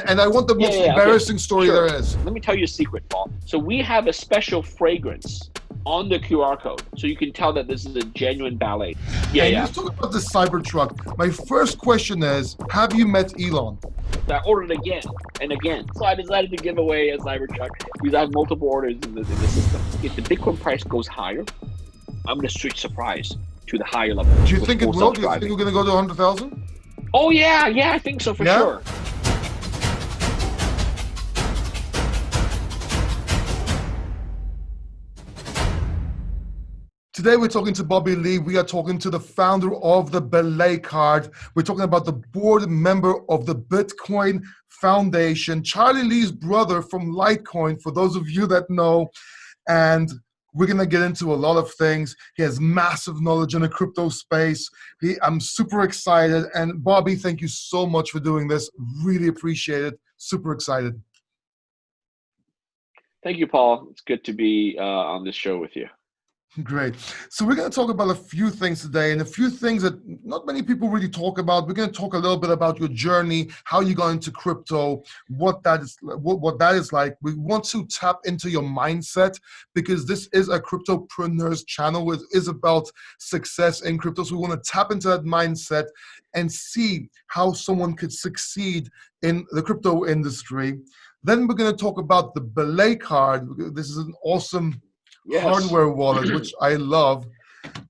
And I want the most embarrassing story there is. Let me tell you a secret, Paul. So we have a special fragrance on the QR code, so you can tell that this is a genuine Ballet. Let's talk about the Cybertruck. My first question is, have you met Elon? I ordered again and again. So I decided to give away a Cybertruck because I have multiple orders in the system. If the Bitcoin price goes higher, I'm going to switch surprise to the higher level. Do you think it will? Do you think we're going to go to 100,000? Oh, yeah, I think so for sure. Today we're talking to Bobby Lee. We are talking to the founder of the Ballet Card. We're talking about the board member of the Bitcoin Foundation, Charlie Lee's brother from Litecoin, for those of you that know. And we're going to get into a lot of things. He has massive knowledge in the crypto space. I'm super excited. And Bobby, thank you so much for doing this. Really appreciate it. Super excited. Thank you, Paul. It's good to be on this show with you. Great. So we're going to talk about a few things today, and a few things that not many people really talk about. We're going to talk a little bit about your journey, how you got into crypto, what that is like. We want to tap into your mindset because this is a cryptopreneurs channel. It is about success in crypto. So we want to tap into that mindset and see how someone could succeed in the crypto industry. Then we're going to talk about the Ballet Card. This is an awesome hardware wallet, which I love.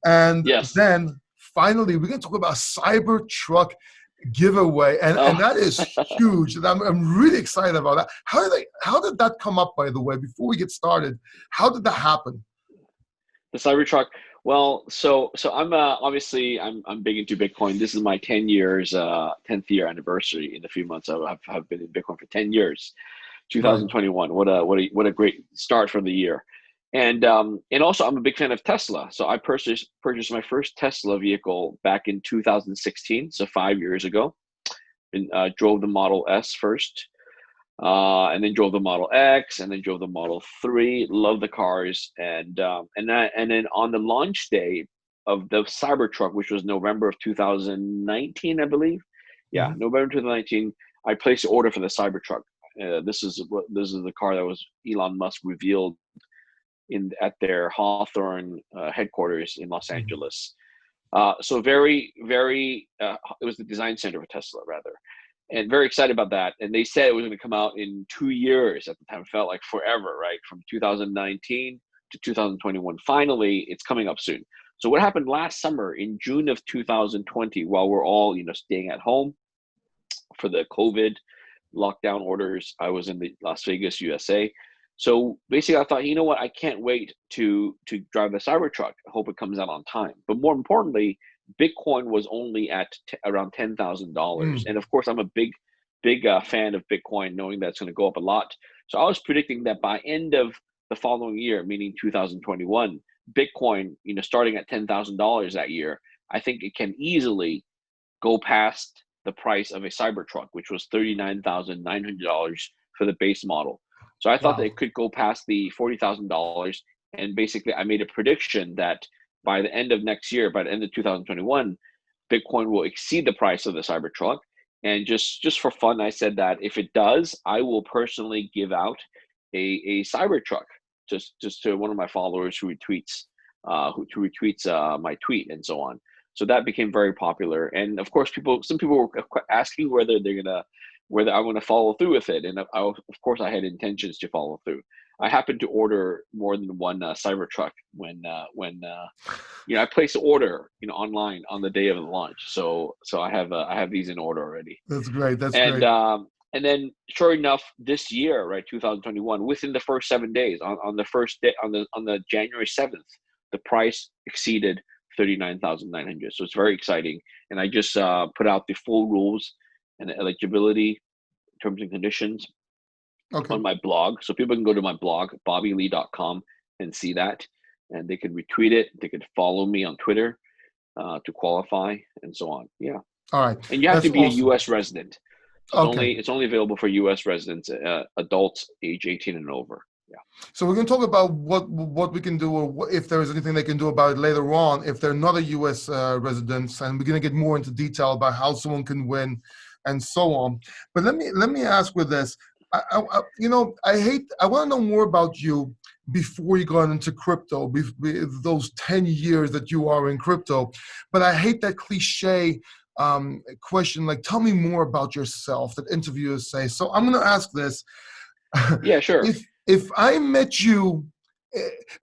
And then finally, we're going to talk about Cybertruck Giveaway. And that is huge. And I'm really excited about that. How did that come up, by the way, before we get started? How did that happen? The Cybertruck. Well, so I'm obviously I'm big into Bitcoin. This is my 10th year anniversary in a few months. I've been in Bitcoin for 10 years. 2021. Right. What a great start for the year. And also, I'm a big fan of Tesla. So I purchased my first Tesla vehicle back in 2016, so 5 years ago. And drove the Model S first, and then drove the Model X, and then drove the Model 3. Love the cars, and then on the launch day of the Cybertruck, which was November of 2019, I believe. Yeah, November 2019. I placed an order for the Cybertruck. This is the car that was Elon Musk revealed at their Hawthorne headquarters in Los Angeles. So very, very, it was the design center for Tesla, rather. And very excited about that. And they said it was going to come out in 2 years at the time. It felt like forever, right? From 2019 to 2021. Finally, it's coming up soon. So what happened last summer in June of 2020, while we're all, staying at home for the COVID lockdown orders, I was in the Las Vegas, USA. So basically, I thought, you know what? I can't wait to drive the Cybertruck. I hope it comes out on time. But more importantly, Bitcoin was only at around $10,000. And of course, I'm a big fan of Bitcoin, knowing that it's going to go up a lot. So I was predicting that by end of the following year, meaning 2021, Bitcoin, starting at $10,000 that year, I think it can easily go past the price of a Cybertruck, which was $39,900 for the base model. So I thought that it could go past the $40,000, and basically I made a prediction that by the end of next year, by the end of 2021, Bitcoin will exceed the price of the Cybertruck. And just for fun, I said that if it does, I will personally give out a Cybertruck just to one of my followers who retweets my tweet and so on. So that became very popular. And of course, some people were asking whether I want to follow through with it. And of course I had intentions to follow through. I happened to order more than one Cybertruck when I placed an order, online on the day of the launch. So I have these in order already. That's great. Great. And then sure enough, this year, right, 2021, within the first 7 days, on the first day, on the January 7th, the price exceeded $39,900. So it's very exciting. And I just put out the full rules and the eligibility terms and conditions on my blog. So people can go to my blog, bobbylee.com, and see that. And they can retweet it. They could follow me on Twitter to qualify and so on. Yeah. All right. And you have to be a U.S. resident. So it's only available for U.S. residents, adults age 18 and over. Yeah. So we're going to talk about what we can do, or if there is anything they can do about it later on if they're not a U.S. resident, and we're going to get more into detail about how someone can win and so on. But let me ask with this. I want to know more about you before you got into crypto, those 10 years that you are in crypto. But I hate that cliche question, like, tell me more about yourself, that interviewers say. So I'm going to ask this. Yeah, sure. If I met you,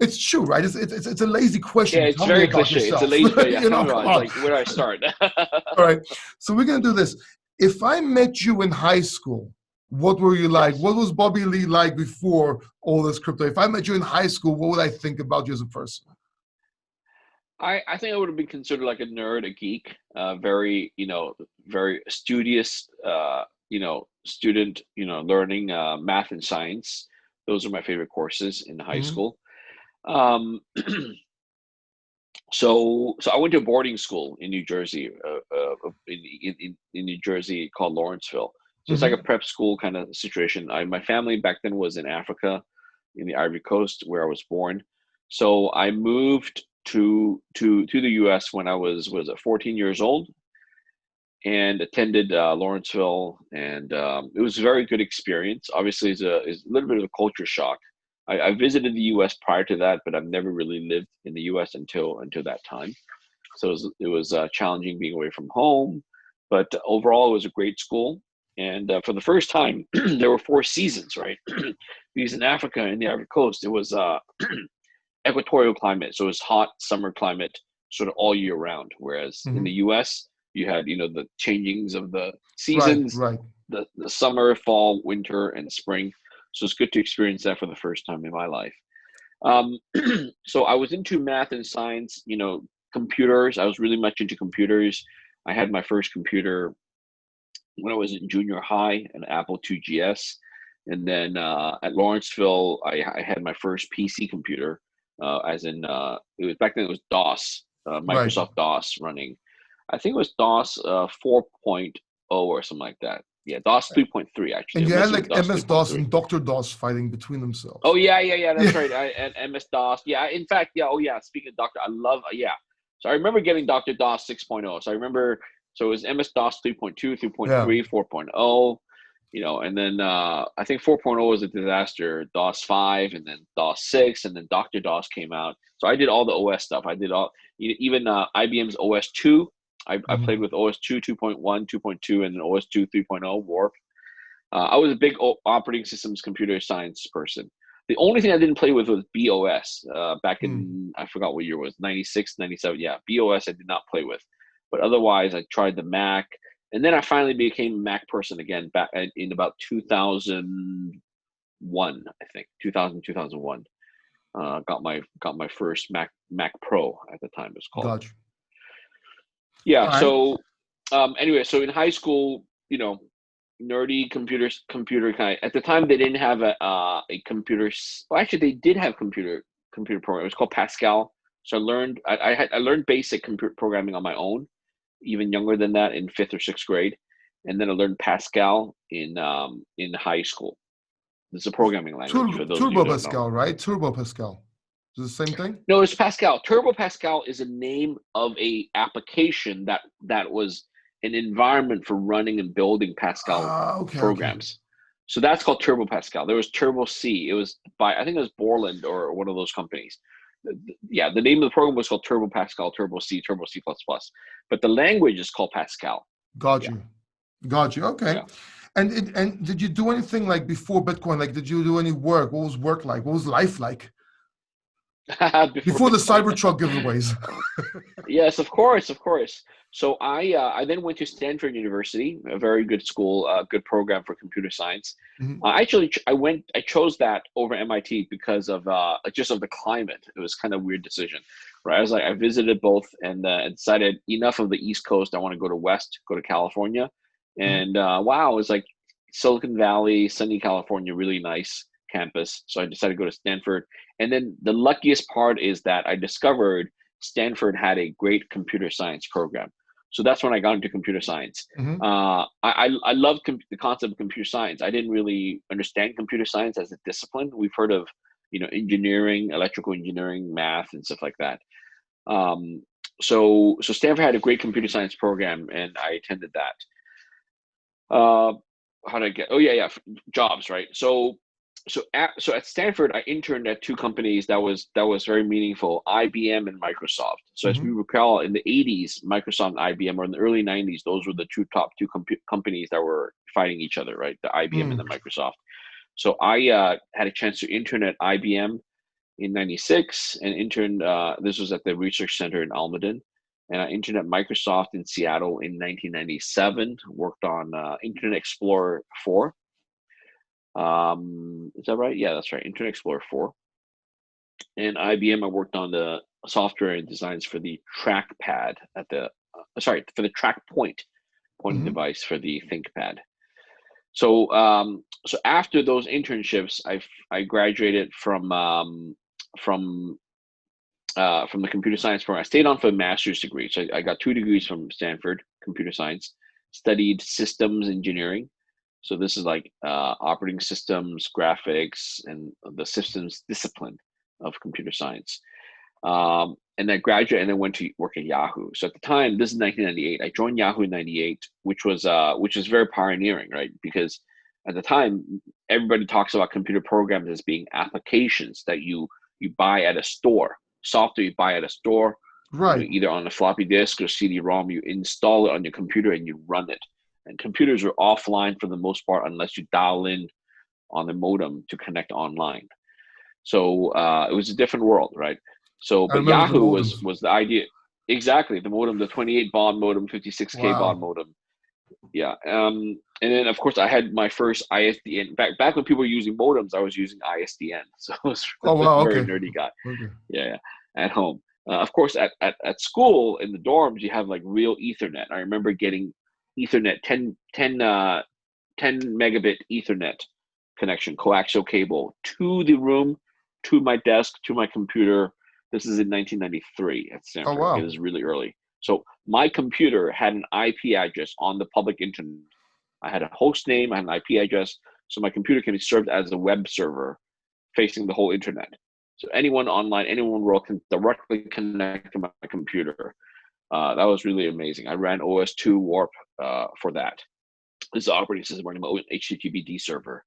it's true, right? It's a lazy Yeah, question. it's Tell me very about cliche. It's a yourself. lazy question. Yeah, tell me Come about it. It's on. like, where do I start? All right. So we're gonna do this. If I met you in high school, what were you like? Yes. What was Bobby Lee like before all this crypto? If I met you in high school, what would I think about you as a person? I think I would have been considered like a nerd, a geek, very, very studious, student, learning math and science. Those are my favorite courses in high Hmm. school. Um, so I went to a boarding school in New Jersey, in New Jersey called Lawrenceville. So it's like a Hmm. prep school kind of situation. My family back then was in Africa, in the Ivory Coast, where I was born. So I moved to the U.S. when I was it 14 years old, and attended Lawrenceville, and it was a very good experience. Obviously, it's a little bit of a culture shock. I visited the U.S. prior to that, but I've never really lived in the U.S. until that time. So it was challenging being away from home, but overall it was a great school. And for the first time, there were 4 seasons, right? Because in Africa, in the Ivory Coast, it was equatorial climate, so it was hot summer climate, sort of all year round. Whereas in the Hmm. U.S., you had the changings of the Right, seasons, right. the summer, fall, winter, and spring. So it's good to experience that for the first time in my life. Um, so I was into math and science, computers. I was really much into computers. I had my first computer when I was in junior high, an Apple II GS. And then at Lawrenceville, I had my first PC computer, as in, it was back then it was DOS, Right. Microsoft DOS running. I think it was DOS 4.0 or something like that. Yeah, DOS 3.3 actually. And I'm you had missing with like DOS MS-DOS 3.3. and Dr. DOS fighting between themselves. Oh yeah, Yeah. that's right. And MS DOS. Yeah, in fact, yeah. Oh yeah. Speaking of Doctor, I love. Yeah. So I remember getting Doctor DOS 6.0. So I remember. So it was MS DOS 3.2, Yeah. 3.3, 4.0. And then I think 4.0 was a disaster. DOS 5, and then DOS 6, and then Doctor DOS came out. So I did all the OS stuff. I did even IBM's OS 2. I played Mhm. with OS 2, 2.1, 2.2, and then OS 2, 3.0 Warp. I was a big operating systems computer science person. The only thing I didn't play with was BOS, back Mm. in, I forgot what year it was, 96, 97. Yeah, BOS I did not play with. But otherwise, I tried the Mac. And then I finally became a Mac person again back in about 2001, I think. 2000, 2001. Got my first Mac Pro at the time, it was called. Got you. Yeah, All right. so anyway, so in high school, nerdy computer kind. At the time, they didn't have a computer. Well, actually, they did have computer program. It was called Pascal. So I learned basic computer programming on my own, even younger than that, in fifth or sixth grade, and then I learned Pascal in high school. This is a programming language for those of you Turbo who don't know. Pascal, right? Turbo Pascal. Is it the same thing? No, it's Pascal. Turbo Pascal is a name of a application that was an environment for running and building Pascal Okay, okay. programs. So that's called Turbo Pascal. There was Turbo C. It was by, I think it was Borland or one of those companies. Yeah, the name of the program was called Turbo Pascal, Turbo C, Turbo C++. But the language is called Pascal. Got Yeah, you. Got you. Okay. yeah. And did you do anything like before Bitcoin? Like, did you do any work? What was work like? What was life like Before before the Bitcoin. Cybertruck giveaways? Yes, of course, of course. So I then went to Stanford University, a very good school, good program for computer science. Mhm. I chose that over MIT because of just of the climate. It was kind of a weird decision, right? I was like, I visited both and decided enough of the East Coast. I want to go to West, go to California, Mhm. and wow, it was like Silicon Valley, sunny California, really nice campus. So I decided to go to Stanford. And then the luckiest part is that I discovered Stanford had a great computer science program. So that's when I got into computer science. Mhm. I loved the concept of computer science. I didn't really understand computer science as a discipline. We've heard of, engineering, electrical engineering, math, and stuff like that. Um, so Stanford had a great computer science program, and I attended that. Uh, how did I get? Oh yeah, jobs, right? So at Stanford, I interned at two companies that was very meaningful: IBM and Microsoft. So as we Hmm. recall, in the '80s, Microsoft and IBM, or in the early '90s, those were the top two companies that were fighting each other, right? The IBM and Mm. the Microsoft. So I had a chance to intern at IBM in '96 and interned. This was at the research center in Almaden, and I interned at Microsoft in Seattle in 1997. Worked on Internet Explorer 4. Is that right? Yeah, that's right. Internet Explorer 4. And IBM, I worked on the software and designs for the trackpad at the for the track pointing Hmm. device for the ThinkPad. So after those internships, I graduated from from the computer science program. I stayed on for a master's degree. So I got two degrees from Stanford, computer science, studied systems engineering. So this is like operating systems, graphics, and the systems discipline of computer science. And then graduated and then went to work at Yahoo. So at the time, this is 1998. I joined Yahoo in '98, which is very pioneering, right? Because at the time, everybody talks about computer programs as being applications that you buy at a store, software you buy at a store, Right. either on a floppy disk or CD-ROM. You install it on your computer and you run it. And computers are offline for the most part unless you dial in on the modem to connect online. So it was a different world, right? So, I but remember the Yahoo modems. was the idea. Exactly, the modem, the 28 baud modem, 56K baud Wow. modem. Yeah. And then of course I had my first ISDN. Back when people were using modems, I was using ISDN. So I was Oh a wow. very Okay. nerdy guy. Okay. Yeah, at home. Of course, at school in the dorms, you have like real Ethernet. I remember getting Ethernet 10 megabit Ethernet connection, coaxial cable to the room, to my desk, to my computer. This is in 1993 at Oh Stanford. Okay, wow. this is really early. So my computer had an IP address on the public internet. I had a host name, I had an IP address, so my computer can be served as a web server facing the whole internet. So anyone online, anyone in the world can directly connect to my computer. That was really amazing. I ran OS2 Warp for that. This is the operating system running my own HTTPD server.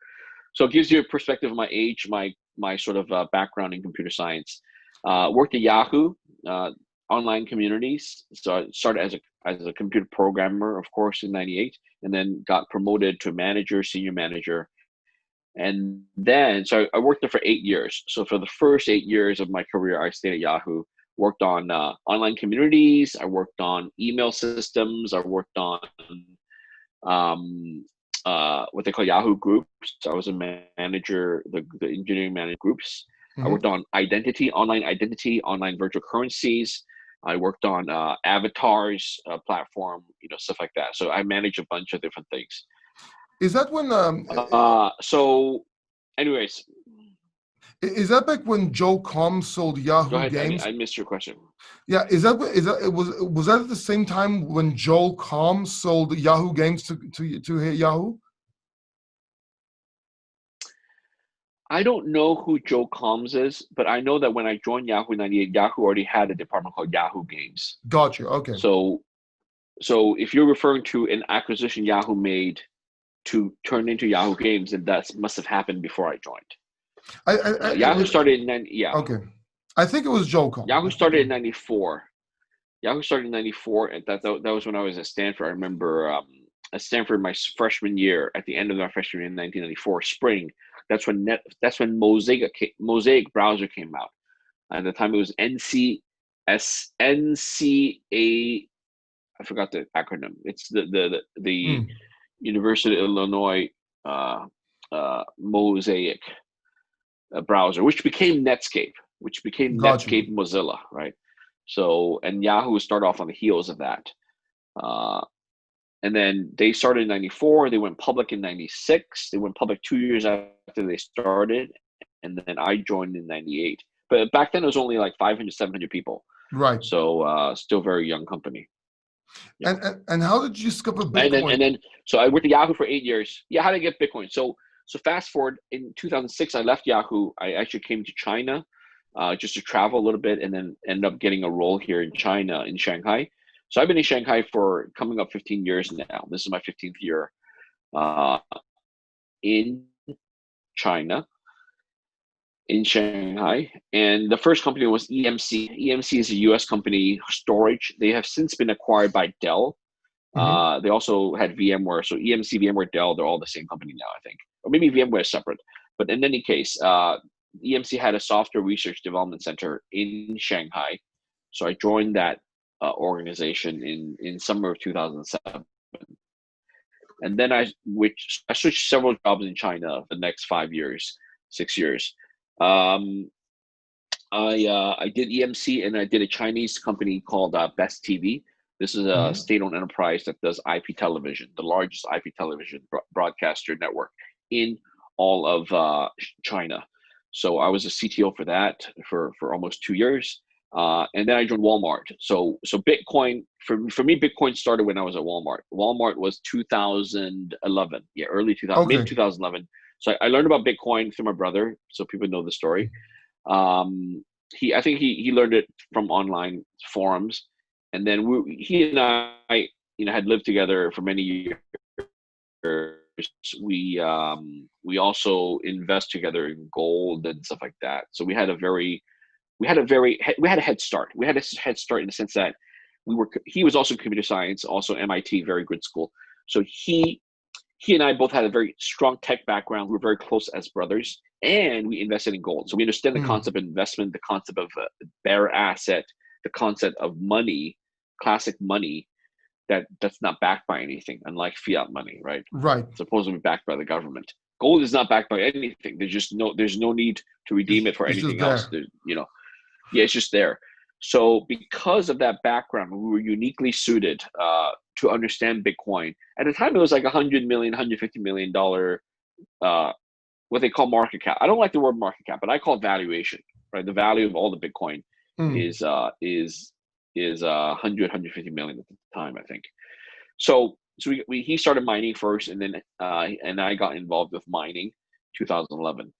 So it gives you a perspective of my age, my sort of background in computer science. Worked at Yahoo, uh, online communities. So I started as a computer programmer, of course, in '98, and then got promoted to manager, senior manager, and then so I worked there for 8 years. So for the first 8 years of my career, I stayed at Yahoo. Worked on online communities. I worked on email systems. I worked on um, what they call Yahoo groups. I was a manager, the engineering manager groups. I Hmm. worked on identity, online virtual currencies. I worked on avatars platform, stuff like that. So I managed a bunch of different things. Is that when So, anyways, is that back when Joe Comm sold go Yahoo ahead. Games? I missed your question. Yeah, is that it was that at the same time when Joe Comm sold Yahoo Games to Yahoo? I don't know who Joe Combs is, but I know that when I joined Yahoo in '98, Yahoo already had a department called Yahoo Games. Got you. Okay. So, so if you're referring to an acquisition Yahoo made to turn into Yahoo Games, then that must have happened before I joined. Yahoo started in yeah, Okay. I think it was Joe Comm. Yahoo I think started it in '94. Yahoo started in '94, and that was when I was at Stanford. I remember at Stanford my freshman year, at the end of my freshman year in 1994, spring. That's when Mosaic browser came out. At the time, it was NCA. I forgot the acronym. It's the mm, University of Illinois Mosaic browser, which became Netscape, got you. Mozilla, right? So, and Yahoo started off on the heels of that. Uh, and then they started in '94. They went public in '96. They went public 2 years after they started. And then I joined in '98. But back then it was only like 500, 700 people. Right. So still very young company. Yeah. And how did you discover And then Bitcoin? so I worked at Yahoo for 8 years. Yeah, how to get Bitcoin. So fast forward in 2006, I left Yahoo. I actually came to China just to travel a little bit, and then ended up getting a role here in China, in Shanghai. So I've been in Shanghai for coming up 15 years now. This is my 15th year. uh, in China, in Shanghai. And the first company was EMC. EMC is a US company, storage. They have since been acquired by Dell. They also had VMware. So EMC, VMware, Dell, they're all the same company now, I think. Or maybe VMware is separate. But in any case, EMC had a software research development center in Shanghai. So I joined that organization in summer of 2007. And then I switched several jobs in China for the next 5 years, 6 years. I did EMC, and I did a Chinese company called Best TV. This is a state-owned enterprise that does IP television, the largest IP television broadcaster network in all of China. So I was a CTO for that for almost 2 years. And then I joined Walmart. So Bitcoin, for me, Bitcoin started when I was at Walmart. Walmart was 2011, early 2000, mid 2011. So I learned about Bitcoin through my brother, so people know the story. I think he learned it from online forums, and then he and I, had lived together for many years. We also invest together in gold and stuff like that. So we had a head start. We had a head start in the sense that he was also computer science, also MIT, very good school. So he and I both had a very strong tech background. We were very close as brothers, and we invested in gold. So we understand the concept of investment, the concept of bear asset, the concept of money, classic money that's not backed by anything, unlike fiat money, right? Right. It's supposed to be backed by the government. Gold is not backed by anything. There's no need to redeem it for anything else. It's just there. So because of that background, we were uniquely suited to understand Bitcoin. At the time, it was like $100 million, $150 million, what they call market cap. I don't like the word market cap, but I call it valuation, right? The value of all the Bitcoin is 150 million at the time, I think. So he started mining first, and then and I got involved with mining 2011.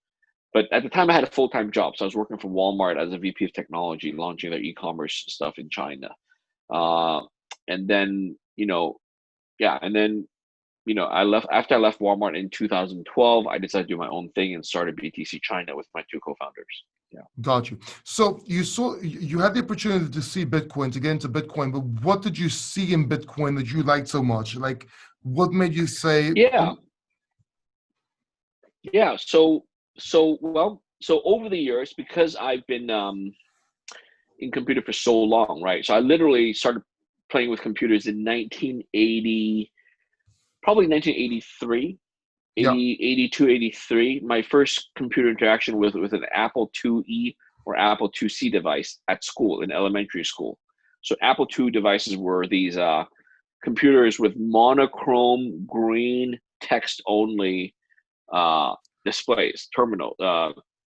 But at the time, I had a full-time job, so I was working for Walmart as a VP of technology, launching their e-commerce stuff in China. And then, I left. After I left Walmart in 2012, I decided to do my own thing and started BTC China with my two co-founders. Yeah. Got you. So you had the opportunity to see Bitcoin, to get into Bitcoin, but what did you see in Bitcoin that you liked so much? Like, what made you say? So over the years, because I've been in computer for so long, right? So I literally started playing with computers in 1980, probably 1983, 82, 83. My first computer interaction was with an Apple IIe or Apple IIc device at school, in elementary school. So Apple II devices were these computers with monochrome green text only displays,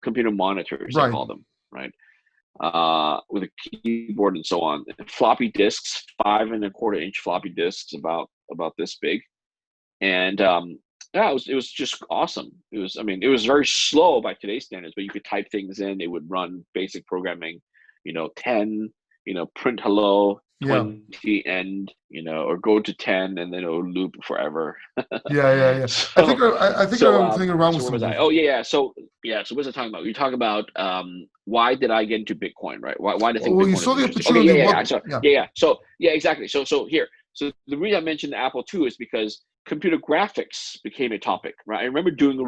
computer monitors, they call them, right? With a keyboard and so on. Floppy disks, 5.25-inch floppy disks, about this big, and it was just awesome. It was very slow by today's standards, but you could type things in. It would run basic programming, 10, print hello, 20 end, or go to 10, and then it will loop forever. Yeah. So, I think I'm playing around with some. something. Oh yeah. So what was I talking about? You talk about why did I get into Bitcoin, right? Why did I think Bitcoin you saw is the interesting? opportunity. So exactly. So here. So the reason I mentioned the Apple II is because computer graphics became a topic, right? I remember doing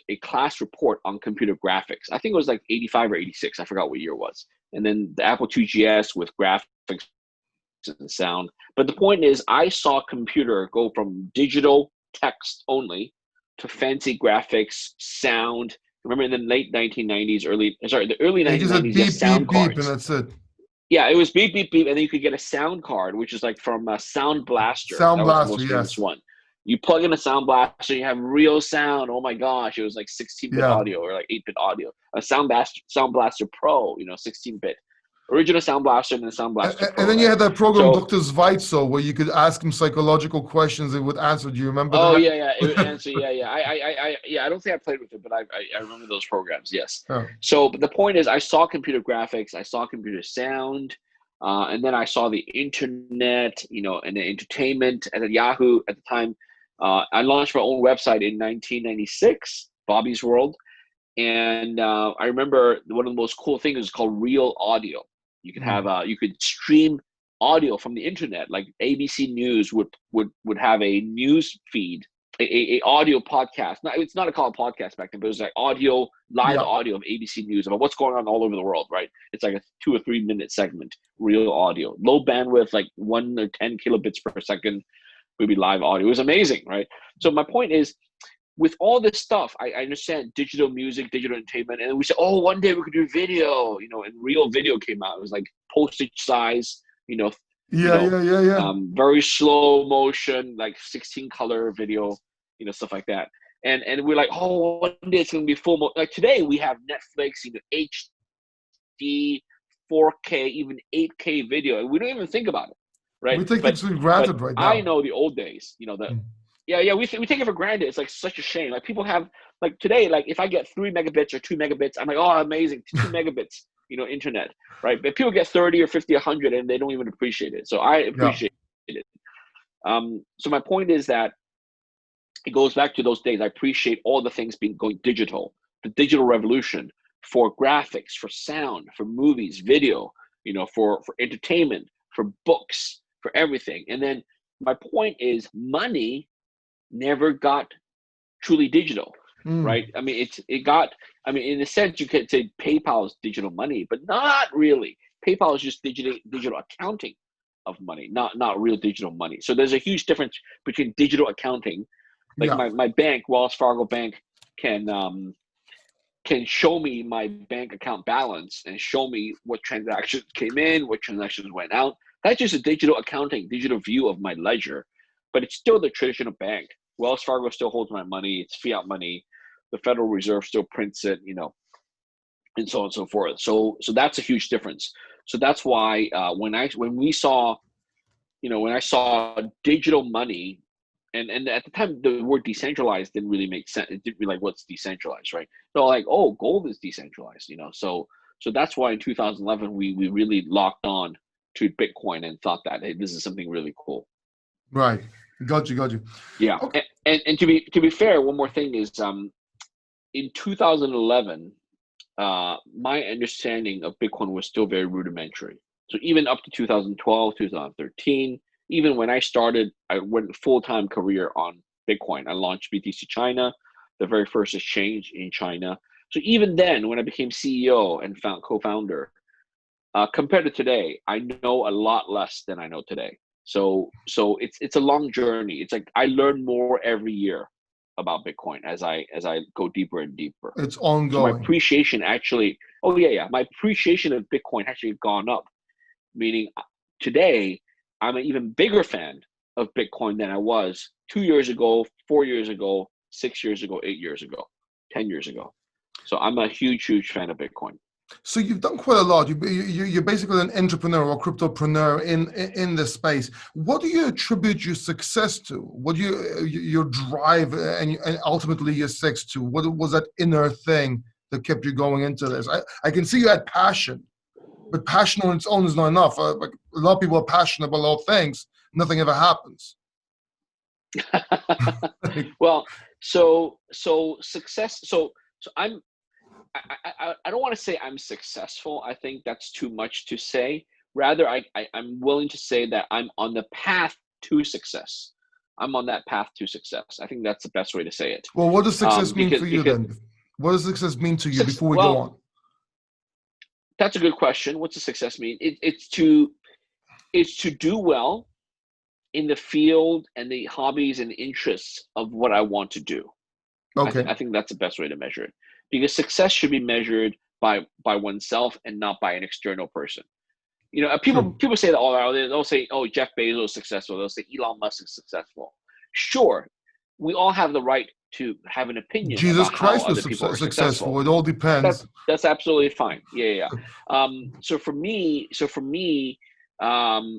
a class report on computer graphics. I think it was like 85 or 86. I forgot what year it was. And then the Apple II GS with graphics and sound. But the point is, I saw computer go from digital text only to fancy graphics, sound. Remember in the late 1990s, the early 1990s, beep, sound beep, cards. beep, and that's it. Yeah, it was beep, beep, beep, and then you could get a sound card, which is like from Sound Blaster. Sound that was Blaster, the most famous yes. one. You plug in a Sound Blaster, you have real sound. Oh my gosh, it was like 16-bit audio or like 8-bit audio. A Sound Blaster Pro, 16-bit. Original Sound Blaster and then Sound Blaster Pro. And then you had that program, So, Dr. Zweitzel, where you could ask him psychological questions. It would answer. Do you remember that? Oh yeah, it would answer. Yeah. I don't think I played with it, but I remember those programs. Yes. Oh. So, but the point is, I saw computer graphics, I saw computer sound, and then I saw the internet, and the entertainment. And then Yahoo at the time, I launched my own website in 1996, Bobby's World. And I remember one of the most cool things is called real audio. You could have you could stream audio from the internet. Like ABC News would have a news feed, a audio podcast. It's not called a podcast back then, but it was like live Yeah. audio of ABC News about what's going on all over the world. Right? It's like a 2 or 3 minute segment, real audio, low bandwidth, like 1 or 10 kilobits per second would be live audio. It was amazing, right? So my point is, with all this stuff, I understand digital music, digital entertainment, and we said, oh, one day we could do video, and real video came out. It was like postage size, Yeah. very slow motion, like 16 color video, stuff like that. And we're like, oh, one day it's gonna be like today we have Netflix, HD, 4K, even 8K video, and we don't even think about it, right? We take it for granted right now. I know the old days, Yeah, we take it for granted. It's like such a shame. Like people have, like today, like if I get 3 megabits or 2 megabits, I'm like, oh, amazing, 2 megabits, internet, right? But people get 30 or 50, 100, and they don't even appreciate it. So I appreciate it. So my point is that it goes back to those days. I appreciate all the things going digital, the digital revolution for graphics, for sound, for movies, video, for entertainment, for books, for everything. And then my point is money never got truly digital, right? I mean, in a sense, you could say PayPal is digital money, but not really. PayPal is just digital accounting of money, not real digital money. So there's a huge difference between digital accounting. Like my bank, Wells Fargo Bank, can show me my bank account balance and show me what transactions came in, what transactions went out. That's just a digital accounting, digital view of my ledger, but it's still the traditional bank. Wells Fargo still holds my money. It's fiat money. The Federal Reserve still prints it, and so on and so forth. So that's a huge difference. So that's why when I saw digital money, and at the time the word decentralized didn't really make sense. It didn't be like, what's decentralized, right? So like, oh, gold is decentralized, So that's why in 2011 we really locked on to Bitcoin and thought that, hey, this is something really cool. Right. Got you. Yeah. Okay. And to be fair, one more thing is in 2011, my understanding of Bitcoin was still very rudimentary. So even up to 2012, 2013, even when I started, I went full-time career on Bitcoin. I launched BTC China, the very first exchange in China. So even then, when I became CEO and co-founder, compared to today, I know a lot less than I know today. So it's a long journey. It's like I learn more every year about Bitcoin as I go deeper and deeper. It's ongoing. So my appreciation actually, my appreciation of Bitcoin actually gone up. Meaning today, I'm an even bigger fan of Bitcoin than I was 2 years ago, 4 years ago, 6 years ago, 8 years ago, 10 years ago. So I'm a huge fan of Bitcoin. So you've done quite a lot. You're basically an entrepreneur or cryptopreneur in this space. What do you attribute your success to? What do your drive and ultimately your success to? What was that inner thing that kept you going into this? I can see you had passion, but passion on its own is not enough. Like a lot of people are passionate about a lot of things. Nothing ever happens. Well, so success. So I don't want to say I'm successful. I think that's too much to say. Rather, I'm willing to say that I'm on the path to success. I'm on that path to success. I think that's the best way to say it. Well, what does success mean for you then? What does success mean to you before we go on? That's a good question. What's the success mean? It's to do well in the field and the hobbies and interests of what I want to do. Okay. I think that's the best way to measure it, because success should be measured by oneself and not by an external person. People say that they'll say, oh, Jeff Bezos is successful. They'll say Elon Musk is successful. Sure, we all have the right to have an opinion. Jesus about Christ how was other people are successful. It all depends. That's absolutely fine. Yeah. So for me, I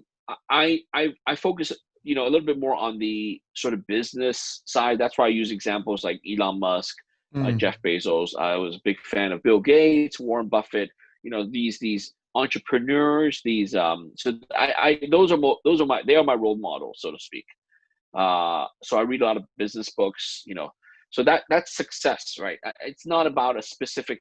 focus, a little bit more on the sort of business side. That's why I use examples like Elon Musk, Jeff Bezos. I was a big fan of Bill Gates, Warren Buffett. These entrepreneurs. These those are my role models, so to speak. So I read a lot of business books, so that's success, right? It's not about a specific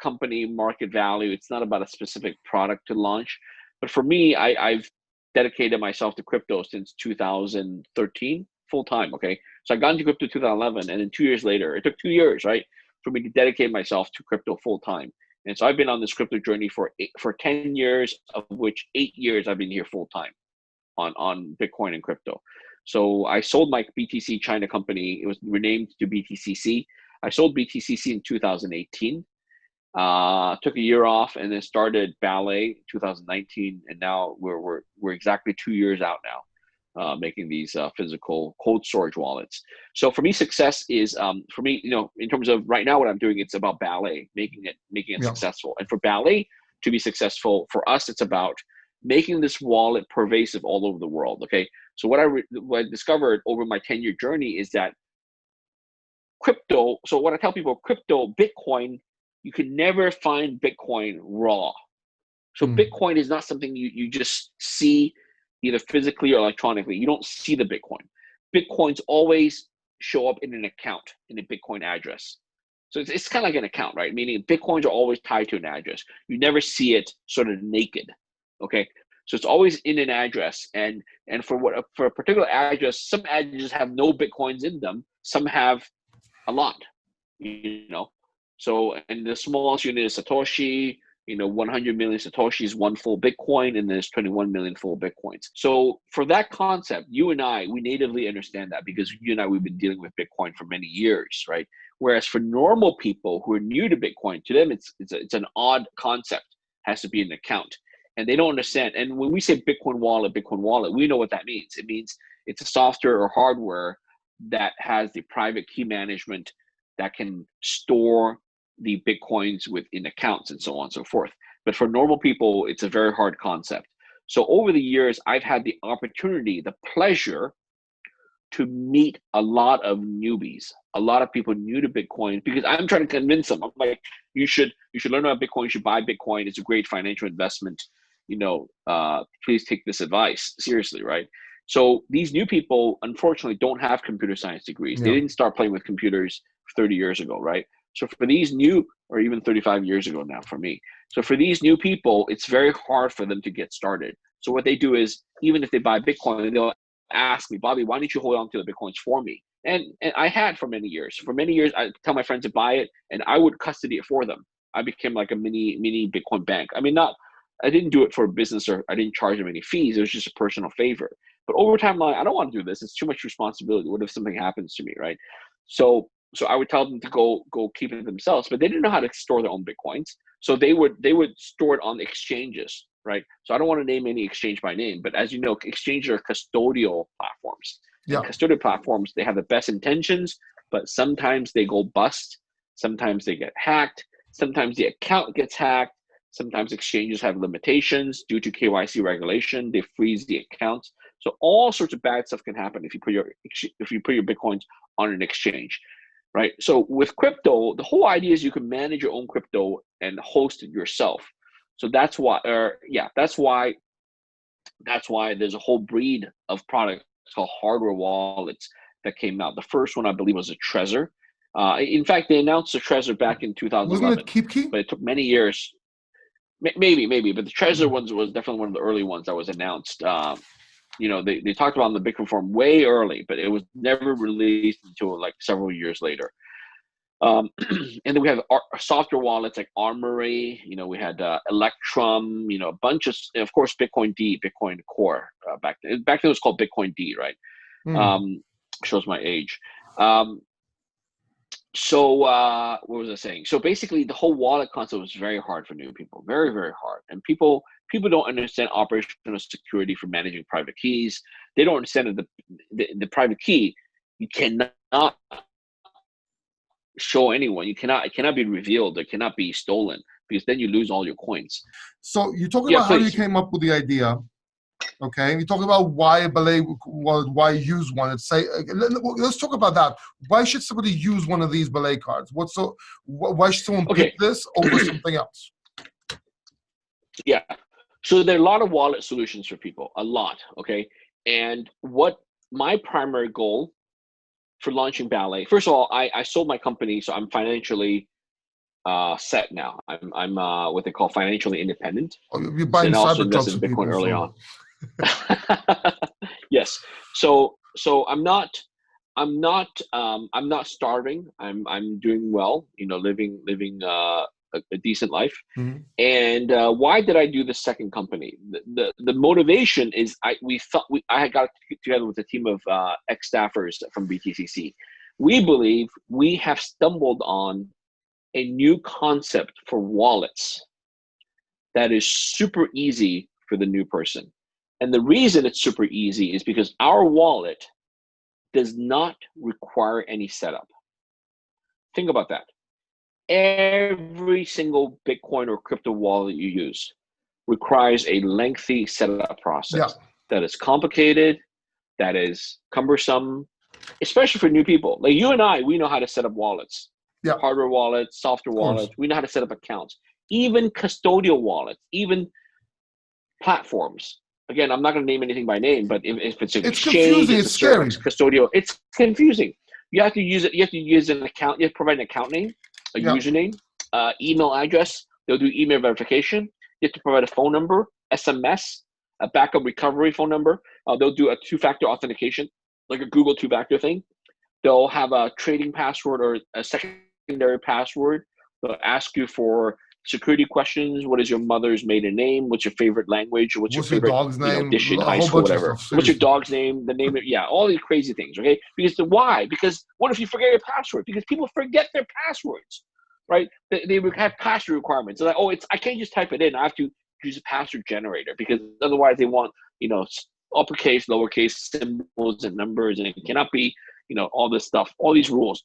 company market value. It's not about a specific product to launch. But for me, I've dedicated myself to crypto since 2013 full time. Okay, so I got into crypto 2011, and then 2 years later, it took 2 years, right, for me to dedicate myself to crypto full time. And so I've been on this crypto journey for 10 years, of which 8 years I've been here full time on Bitcoin and crypto. So I sold my BTC China company. It was renamed to BTCC. I sold BTCC in 2018. Took a year off and then started Ballet 2019, and now we're exactly 2 years out now, making these physical cold storage wallets. So for me, success is for me, in terms of right now what I'm doing, it's about Ballet, making it Yeah. successful. And for Ballet to be successful, for us, it's about making this wallet pervasive all over the world. Okay, so what I discovered over my 10-year journey is that crypto. So what I tell people, crypto, Bitcoin, you can never find Bitcoin raw. So Bitcoin is not something you just see either physically or electronically. You don't see the Bitcoin. Bitcoins always show up in an account, in a Bitcoin address. So it's kind of like an account, right? Meaning Bitcoins are always tied to an address. You never see it sort of naked. Okay, so it's always in an address, and for a particular address, some addresses have no Bitcoins in them, some have a lot. So, and the smallest unit is Satoshi. 100 million Satoshis, one full Bitcoin, and there's 21 million full Bitcoins. So for that concept, you and I, we natively understand that because you and I, we've been dealing with Bitcoin for many years, right? Whereas for normal people who are new to Bitcoin, to them, it's an odd concept. It has to be an account, and they don't understand. And when we say Bitcoin wallet, we know what that means. It means it's a software or hardware that has the private key management that can store the Bitcoins within accounts and so on and so forth. But for normal people, it's a very hard concept. So over the years, I've had the opportunity, the pleasure to meet a lot of newbies, a lot of people new to Bitcoin, because I'm trying to convince them. I'm like, you should learn about Bitcoin. You should buy Bitcoin. It's a great financial investment. Please take this advice seriously, right? So these new people, unfortunately, don't have computer science degrees. Yeah. They didn't start playing with computers 30 years ago, right? So for these new, or even 35 years ago now for me. So for these new people, it's very hard for them to get started. So what they do is, even if they buy Bitcoin, they'll ask me, Bobby, why don't you hold on to the Bitcoins for me? And I had for many years. For many years, I tell my friends to buy it, and I would custody it for them. I became like a mini Bitcoin bank. I mean, I didn't do it for business, or I didn't charge them any fees. It was just a personal favor. But over time, I don't want to do this. It's too much responsibility. What if something happens to me, right? So I would tell them to go keep it themselves, but they didn't know how to store their own Bitcoins. So they would store it on exchanges, right? So I don't want to name any exchange by name, but as you know, exchanges are custodial platforms. Yeah. And custodial platforms, they have the best intentions, but sometimes they go bust. Sometimes they get hacked. Sometimes the account gets hacked. Sometimes exchanges have limitations due to KYC regulation. They freeze the accounts. So all sorts of bad stuff can happen if you put your Bitcoins on an exchange. Right. So with crypto, the whole idea is you can manage your own crypto and host it yourself. So that's why there's a whole breed of products called hardware wallets that came out. The first one, I believe, was a Trezor. In fact, they announced the Trezor back in 2011. Wasn't it KeepKey? But it took many years. Maybe, but the Trezor ones was definitely one of the early ones that was announced. They talked about in the Bitcoin forum way early, but it was never released until like several years later. And then we have software wallets like Armory. We had Electrum. A bunch of course, Bitcoin D, Bitcoin Core. Back then it was called Bitcoin D, right? Shows my age. So what was I saying? So basically, the whole wallet concept was very hard for new people, very, very hard. And people don't understand operational security for managing private keys. They don't understand that the private key, you cannot show anyone. It cannot be revealed. It cannot be stolen, because then you lose all your coins. So you talk about how you came up with the idea. Okay, you talk about why Ballet, why use one. Let's talk about that. Why should somebody use one of these Ballet cards? Why should someone pick this over something else? Yeah, so there are a lot of wallet solutions for people, a lot. Okay, and what my primary goal for launching Ballet, first of all, I sold my company, so I'm financially set now. I'm what they call financially independent. Oh, you're So, buying and also Cybertrucks invested for in Bitcoin people, early so on. Yes. So I'm not starving. I'm doing well, living a decent life. mhm. And why did I do the second company? The motivation is I had got together with a team of ex staffers from BTCC. We believe we have stumbled on a new concept for wallets that is super easy for the new person. And the reason it's super easy is because our wallet does not require any setup. Think about that. Every single Bitcoin or crypto wallet you use requires a lengthy setup Yeah, process that is complicated, that is cumbersome, especially for new people. Like you and I, we know how to set up wallets, yeah, of hardware wallets, software course. wallets. We know how to set up accounts, even custodial wallets, even platforms. Again, I'm not going to name anything by name, but if it's an It's exchange, confusing. it's It's a scary. custodial, it's confusing. You have to use it. You have to use an account. You have to provide an account name, a Yeah. username, email address. They'll do email verification. You have to provide a phone number, SMS, a backup recovery phone number. They'll do a two-factor authentication, like a Google two-factor thing. They'll have a trading password or a secondary password. They'll ask you for security questions. What is your mother's maiden name? What's your favorite language? What's your What's your favorite, dog's name? dish in A high whole school, bunch of whatever? stuff. What's your Seriously. dog's name? The name of, yeah, all these crazy things, okay? Why? Because what if you forget your password? Because people forget their passwords, right? They have password requirements. They're like, oh, I can't just type it in. I have to use a password generator because otherwise they want, uppercase, lowercase symbols and numbers, and it cannot be, all this stuff, all these rules.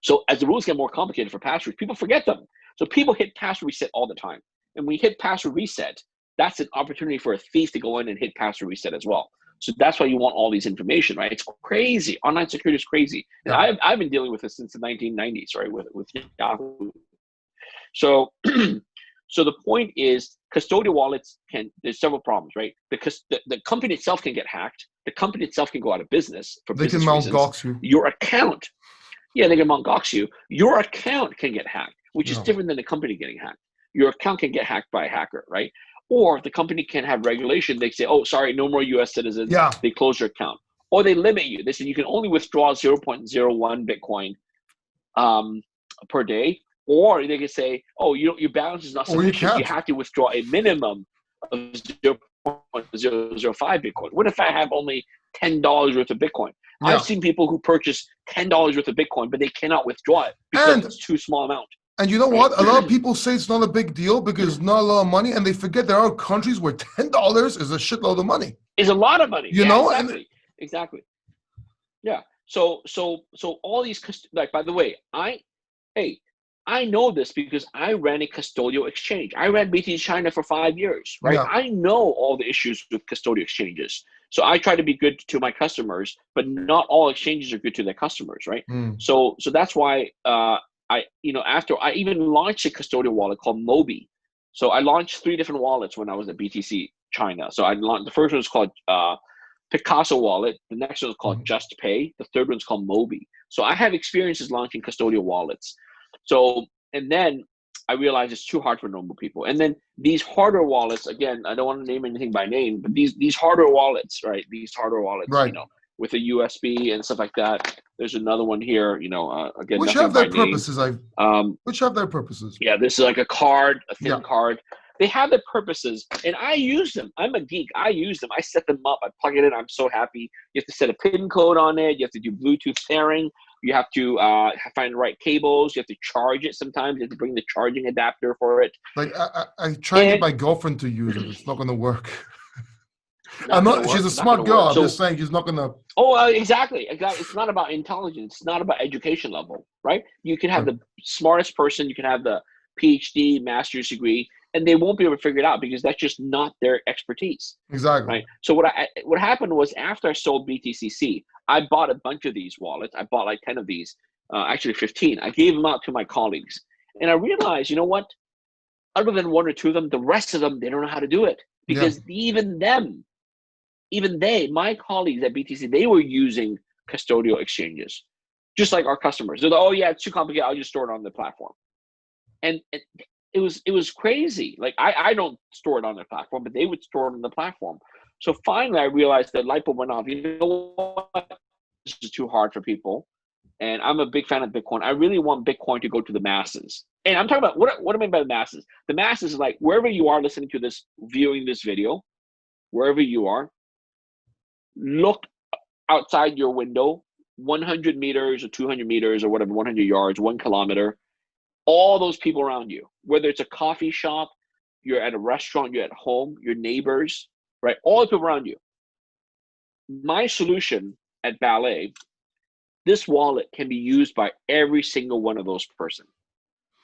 So as the rules get more complicated for passwords, people forget them. So people hit password reset all the time. And when you hit password reset, that's an opportunity for a thief to go in and hit password reset as well. So that's why you want all these information, right? It's crazy. Online security is crazy. And Yeah. I've been dealing with this since the 1990s, right? With Yahoo. So so the point is custodial wallets there's several problems, right? Because the company itself can get hacked. The company itself can go out of business for They can business Mount reasons. Gox you. Your account, yeah, they can Mongox you. Your account can get hacked, which is Yeah. different than the company getting hacked. Your account can get hacked by a hacker, right? Or the company can have regulation. They say, oh, sorry, no more US citizens. Yeah. They close your account. Or they limit you. They say you can only withdraw 0.01 Bitcoin per day. Or they can say, oh, your balance is not Or you sufficient. You can't. have to withdraw a minimum of 0.005 Bitcoin. What if I have only $10 worth of Bitcoin? I've Yeah. seen people who purchase $10 worth of Bitcoin, but they cannot withdraw it because And it's too small amount. And you know Right? what? A lot of people say it's not a big deal because it's not a lot of money, and they forget there are countries where $10 is a shitload of money. Is a lot of money. You Yeah, know, and exactly. Yeah. So all these, like, by the way, I know this because I ran a custodial exchange. I ran BT China for 5 years, right? yeah, I know all the issues with custodial exchanges. So I try to be good to my customers, but not all exchanges are good to their customers, right? mm, So that's why after I even launched a custodial wallet called Mobi. So I launched 3 different wallets when I was at BTC China. So I launched, the first one was called Picasso wallet. The next one is called mm. Just Pay. The third one's called Mobi. So I have experiences launching custodial wallets. So, and then I realized it's too hard for normal people. And then these hardware wallets, again, I don't want to name anything by name, but these hardware wallets, right? These hardware wallets, Right. with a USB and stuff like that. There's another one here, again, Which nothing have their by name. purposes. Um, Which have their purposes. yeah, this is like a card, a Yeah. thin card. They have their purposes, and I use them. I'm a geek. I use them. I set them up. I plug it in. I'm so happy. You have to set a PIN code on it. You have to do Bluetooth pairing. You have to find the right cables. You have to charge it sometimes. You have to bring the charging adapter for it. Like I try and get my girlfriend to use it. It's not going to work. I'm not. She's a Not gonna smart girl. work. I'm So, just saying she's not going to. exactly. It's not about intelligence. It's not about education level, right? You can have Right. the smartest person. You can have the PhD, master's degree, and they won't be able to figure it out because that's just not their expertise, Exactly. right? So what happened was after I sold BTCC, I bought a bunch of these wallets. I bought like 10 of these, actually 15. I gave them out to my colleagues, and I realized, you know what? Other than 1 or 2 of them, the rest of them, they don't know how to do it Yeah. because even them, my colleagues at BTC, they were using custodial exchanges, just like our customers. They're like, oh yeah, it's too complicated. I'll just store it on the platform. And it was crazy. Like I don't store it on their platform, but they would store it on the platform. So finally, I realized that light bulb went off. You know what? This is too hard for people. And I'm a big fan of Bitcoin. I really want Bitcoin to go to the masses. And I'm talking about what I mean by the masses. The masses is like wherever you are listening to this, viewing this video, wherever you are, look outside your window, 100 meters or 200 meters or whatever, 100 yards, 1 kilometer, all those people around you, whether it's a coffee shop, you're at a restaurant, you're at home, your neighbors, right? All the people around you. My solution at Ballet, this wallet can be used by every single one of those person.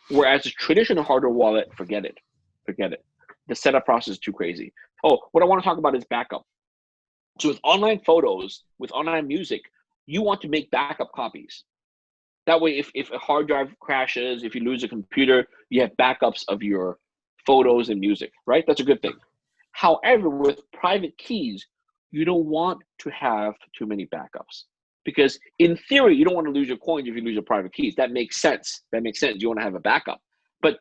Whereas a traditional hardware wallet, forget it. The setup process is too crazy. Oh, what I want to talk about is backup. So with online photos, with online music, you want to make backup copies. That way, if a hard drive crashes, if you lose a computer, you have backups of your photos and music, right? That's a good thing. However, with private keys, you don't want to have too many backups. Because in theory, you don't want to lose your coins if you lose your private keys. That makes sense. You want to have a backup. But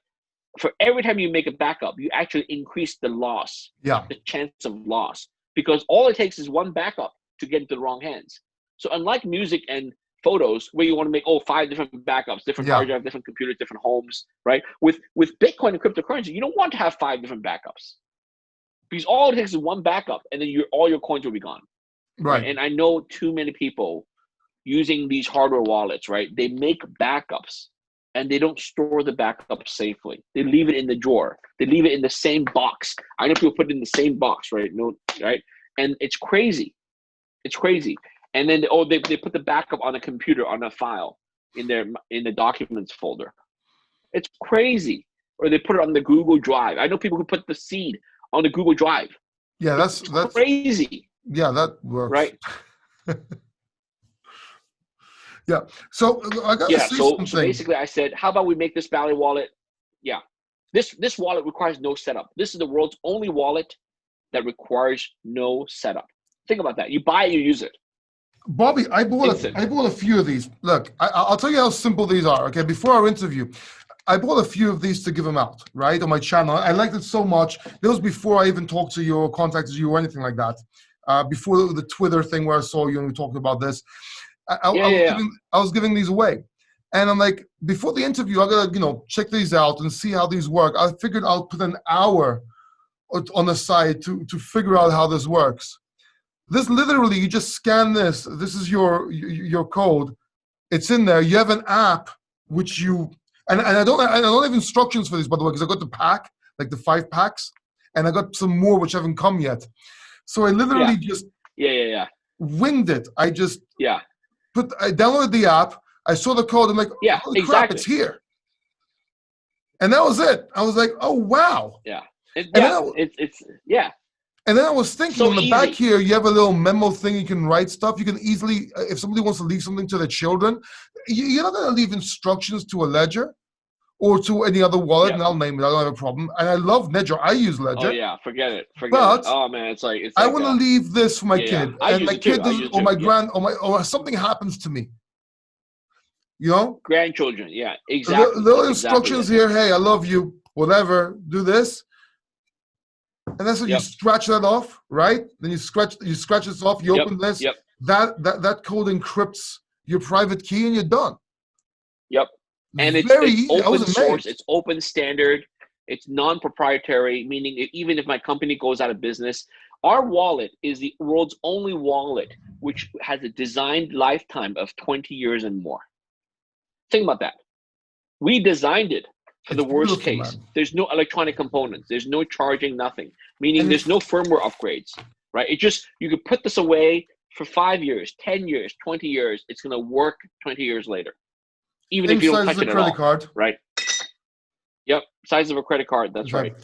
for every time you make a backup, you actually increase the loss, the chance of loss. Because all it takes is one backup to get into the wrong hands. So unlike music and photos, where you want to make 5 different backups, different hard drive, different computers, different homes, right? With Bitcoin and cryptocurrency, you don't want to have 5 different backups. Because all it takes is one backup, and then all your coins will be gone. Right. And I know too many people using these hardware wallets, right? They make backups and they don't store the backup safely. They leave it in the drawer. They leave it in the same box. I know people put it in the same box, right? Right? And it's crazy. And then they put the backup on a computer, on a file in the documents folder. It's crazy. Or they put it on the Google Drive. I know people who put the seed on the Google Drive. Yeah, that's crazy. Yeah, that works. Right? Yeah. So I got to say something. So basically I said, how about we make this Ballet wallet? Yeah. This wallet requires no setup. This is the world's only wallet that requires no setup. Think about that. You buy it, you use it. Bobby, I bought a few of these. Look, I'll tell you how simple these are. Okay, before our interview, I bought a few of these to give them out, right, on my channel. I liked it so much. This was before I even talked to you or contacted you or anything like that. Before the Twitter thing where I saw you and we talked about this, I was giving these away, and I'm like, before the interview, I gotta check these out and see how these work. I figured I'll put an hour on the side to figure out how this works. This literally, you just scan this. This is your code. It's in there. You have an app which you and I don't have instructions for these, by the way, because I got the pack, like the 5 packs, and I got some more which haven't come yet. So I literally just winged it. I just I downloaded the app. I saw the code. I'm like, holy crap, it's here. And that was it. I was like, oh wow. Yeah. And then I was thinking, on the back here, you have a little memo thing. You can write stuff. You can easily, if somebody wants to leave something to their children, you're not going to leave instructions to a Ledger or to any other wallet, and I'll name it. I don't have a problem. And I love Ledger. I use Ledger. Oh yeah, forget it. Oh man, it's like I want to leave this for my kid, and my kid doesn't, or my grand, or something happens to me. Grandchildren. Yeah, exactly. Little instructions here. Hey, I love you. Whatever. Do this. And that's what you scratch that off, right? Then you scratch this off. You open this. That code encrypts your private key, and you're done. Yep. And it's open source. It's open standard. It's non-proprietary, meaning even if my company goes out of business, our wallet is the world's only wallet which has a designed lifetime of 20 years and more. Think about that. We designed it for the worst case. Man. There's no electronic components. There's no charging, nothing. Meaning there's no firmware upgrades, right? You could put this away for 5 years, 10 years, 20 years. It's going to work 20 years later. Even if you don't touch it at all. Credit card. Right? Yep. Size of a credit card. That's right.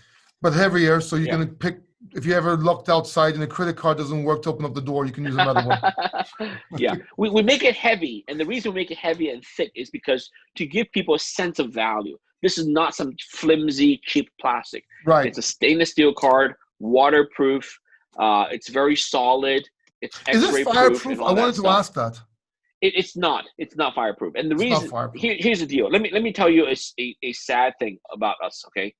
But heavier, so you can pick, if you ever locked outside and the credit card doesn't work to open up the door, you can use another one. Yeah. We make it heavy. And the reason we make it heavy and thick is because to give people a sense of value. This is not some flimsy, cheap plastic. Right. It's a stainless steel card, waterproof, It's very solid. It's Is this X-ray proof and fireproof? I all that wanted to stuff. ask that. It's not. It's not fireproof. And the It's not reason fireproof. here's the deal. Let me tell you a sad thing about us. Okay,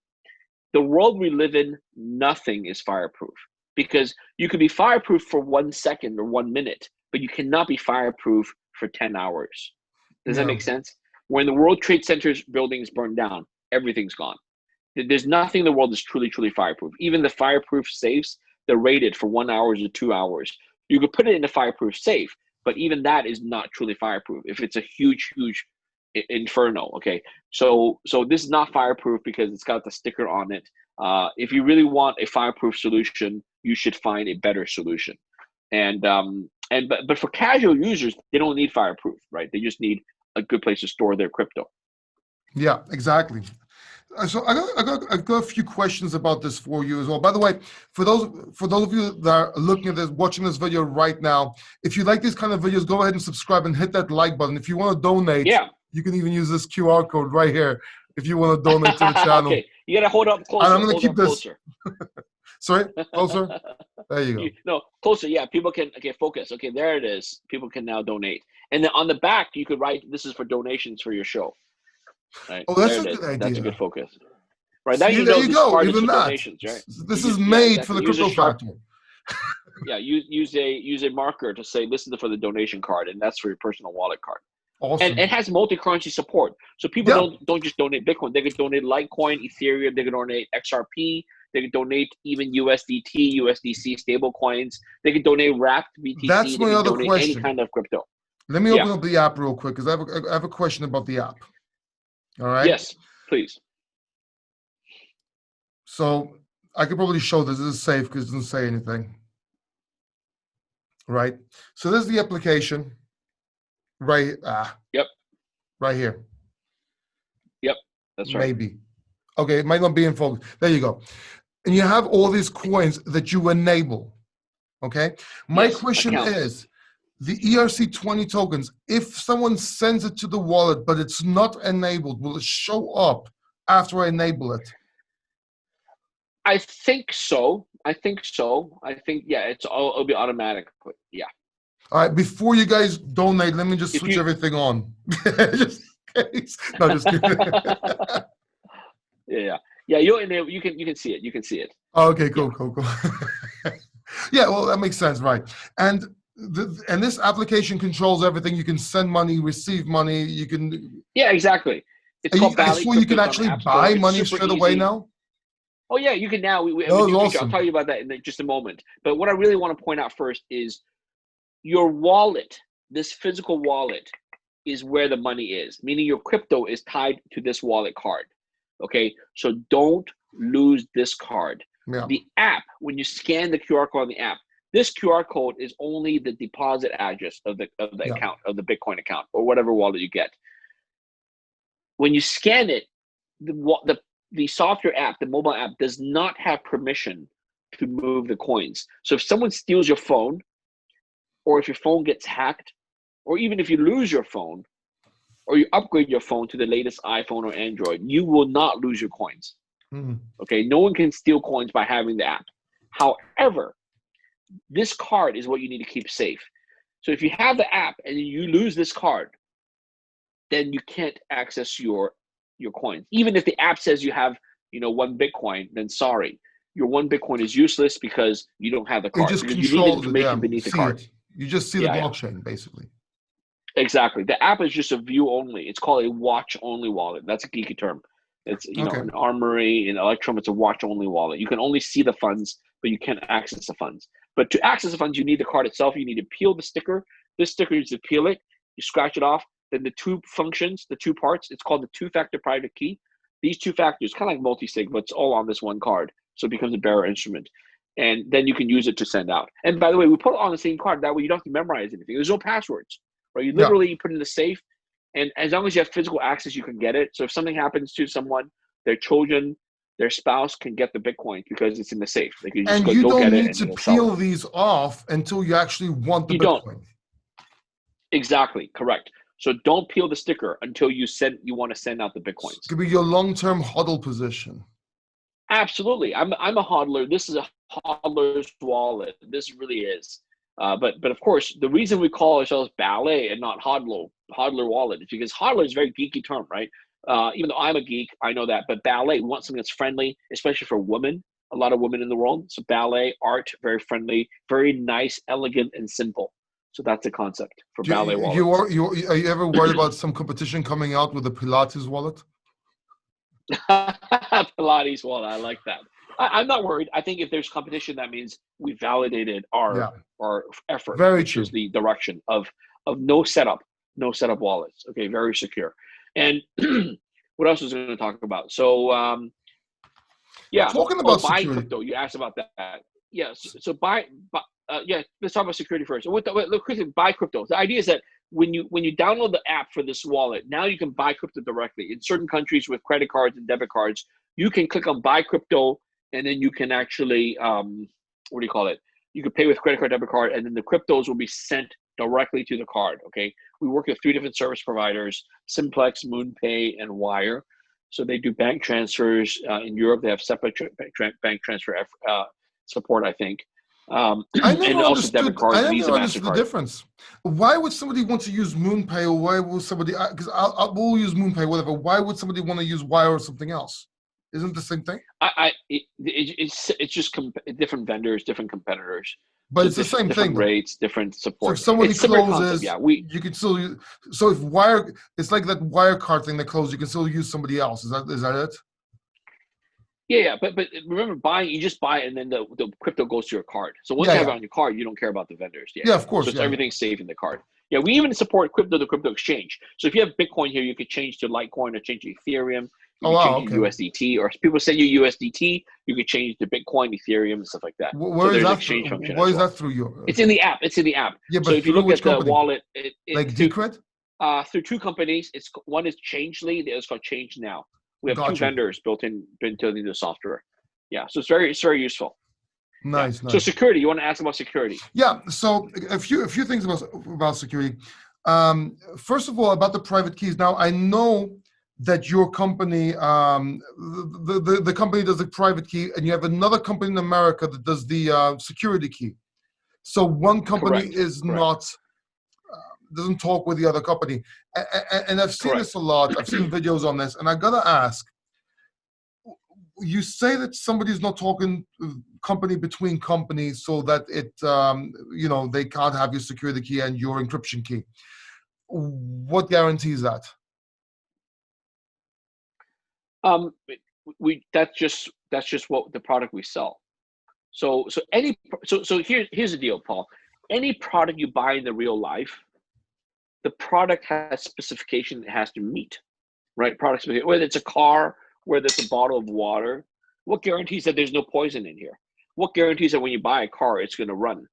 the world we live in, nothing is fireproof, because you could be fireproof for 1 second or 1 minute, but you cannot be fireproof for 10 hours. Does that Yeah. make sense? When the World Trade Center's buildings burn down, everything's gone. There's nothing in the world that's truly fireproof. Even the fireproof safes, they're rated for 1 hour to 2 hours. You could put it in a fireproof safe, but even that is not truly fireproof if it's a huge inferno. Okay, so this is not fireproof because it's got the sticker on it. If you really want a fireproof solution, you should find a better solution. But for casual users, they don't need fireproof, right? They just need a good place to store their crypto. Yeah, exactly. So I got a few questions about this for you as well. By the way, for those of you that are looking at this, watching this video right now, if you like these kind of videos, go ahead and subscribe and hit that like button. If you want to donate, Yeah, you can even use this QR code right here if you want to donate to the channel. Okay, you gotta hold up closer. And I'm going to keep this. Closer. Sorry, closer. There you go. No, closer. Yeah, people can. Okay, focus. Okay, there it is. People can now donate, and then on the back you could write, "This is for donations for your show." Right. Oh, that's there a it good is. idea. That's a good focus. Right. See, now you there know you this go. card Even is for that. donations, right? This is made for the Use a crypto sharp, factor. Yeah, use a marker to say this is for the donation card, and that's for your personal wallet card. Awesome. And it has multi-currency support, so people don't just donate Bitcoin. They could donate Litecoin, Ethereum. They could donate XRP. They could donate even USDT, USDC stable coins. They could donate wrapped BTC. That's my other question. Any kind of crypto. Let me open up the app real quick because I have a question about the app. All right. Yes, please. So I could probably show this. This is safe because it doesn't say anything. Right. So this is the application. Right. Yep. Right here. Yep. That's right. Maybe. Okay. It might not be in focus. There you go. And you have all these coins that you enable. Okay. My question is, the ERC20 tokens, if someone sends it to the wallet, but it's not enabled, will it show up after I enable it? I think so. I think, yeah, it'll be automatic. Yeah. All right, before you guys donate, let me just switch everything on. Just in case. No, just kidding. Yeah. You'll enable. You can see it. You can see it. Okay, cool. Yeah, well, that makes sense, right? And this application controls everything. You can send money, receive money. You can. Yeah, exactly. It's called Ballet Card. You can actually buy money straight away now. Oh yeah, you can now. Awesome. I'll tell you about that in just a moment. But what I really want to point out first is your wallet. This physical wallet is where the money is, meaning your crypto is tied to this wallet card. Okay, so don't lose this card. Yeah. The app, when you scan the QR code on the app, this QR code is only the deposit address of the account, of the Bitcoin account, or whatever wallet you get. When you scan it, the software app, the mobile app, does not have permission to move the coins. So if someone steals your phone, or if your phone gets hacked, or even if you lose your phone, or you upgrade your phone to the latest iPhone or Android, you will not lose your coins. Okay, no one can steal coins by having the app. However, this card is what you need to keep safe. So if you have the app and you lose this card, then you can't access your coins. Even if the app says you have 1 Bitcoin, then sorry, your 1 Bitcoin is useless because you don't have the card. You just because you need the information beneath the card. You just see the blockchain, basically. Exactly. The app is just a view only. It's called a watch only wallet. That's a geeky term. It's an Armory, in Electrum, it's a watch only wallet. You can only see the funds, but you can't access the funds. But to access the funds, you need the card itself. You need to peel the sticker. This sticker, you just peel it, you scratch it off. Then the two functions, the two parts, it's called the two-factor private key. These two factors, kind of like multi-sig, but it's all on this one card. So it becomes a bearer instrument. And then you can use it to send out. And by the way, we put it on the same card. That way you don't have to memorize anything. There's no passwords, right? You literally put it in the safe. And as long as you have physical access, you can get it. So if something happens to someone, their children, their spouse can get the Bitcoin because it's in the safe. They can just you don't need to peel these off until you actually want the Bitcoin. Exactly, correct. So don't peel the sticker until you want to send out the Bitcoins. It could be your long-term hodl position. Absolutely. I'm a hodler. This is a hodler's wallet. This really is. But of course, the reason we call ourselves Ballet and not hodler wallet is because hodler is a very geeky term, right? Even though I'm a geek, I know that. But ballet, we want something that's friendly, especially for women. A lot of women in the world. So ballet, art, very friendly, very nice, elegant, and simple. So that's the concept for ballet wallets. Are you ever worried about some competition coming out with the Pilates wallet? Pilates wallet, I like that. I'm not worried. I think if there's competition, that means we validated our effort, Very which true. is the direction of no setup wallets. Okay, very secure. And what else was I going to talk about? So talking about buy security. crypto. You asked about that. Yes. So buy let's talk about security first. Look, quickly, buy crypto. The idea is that when you download the app for this wallet, now you can buy crypto directly. In certain countries with credit cards and debit cards, you can click on buy crypto, and then you can actually what do you call it? You can pay with credit card, debit card, and then the cryptos will be sent directly to the card. Okay. We work with 3 different service providers: Simplex, MoonPay, and Wire. So they do bank transfers. In Europe, they have separate bank transfer support, I think. I never and also understood. debit cards, I Visa, never understood the MasterCard. difference. Why would somebody want to use MoonPay, or why would somebody? Because we'll use MoonPay, whatever. Why would somebody want to use Wire or something else? Isn't the same thing? It's just different vendors, different competitors. But So it's the same different thing. Though. rates, different support. So if somebody It's similar closes, concept, yeah. You can still use. So if Wire, it's like that Wire card thing that closed. You can still use somebody else. Is that it? Yeah. But remember, you just buy it, and then the crypto goes to your card. So once you have it on your card, you don't care about the vendors. Yeah, of course. So it's everything's safe in the card. Yeah, we even support crypto to crypto exchange. So if you have Bitcoin here, you could change to Litecoin or change to Ethereum. You can change to USDT, or if people send you USDT, you could change to Bitcoin, Ethereum, and stuff like that. Where is that? Exchange function. Where is that through your? It's in the app. Yeah, but so if you look at the wallet, like Decred? Through 2 companies. One is Changely, the other is called Change Now. We have 2 vendors built into the software. Yeah, so it's very useful. Nice. So security, you want to ask about security? Yeah. So a few things about security. First of all, about the private keys. Now I know that your company, the company does the private key, and you have another company in America that does the security key. So one company doesn't talk with the other company, and I've seen this a lot. I've seen videos on this, and I gotta ask. You say that somebody's not talking company between companies, so that it, they can't have your security key and your encryption key. What guarantees that? That's just what the product we sell. So here's the deal, Paul. Any product you buy in the real life, the product has specification it has to meet, right? Product specification, whether it's a car, whether it's a bottle of water. What guarantees that there's no poison in here? What guarantees that when you buy a car, it's going to run,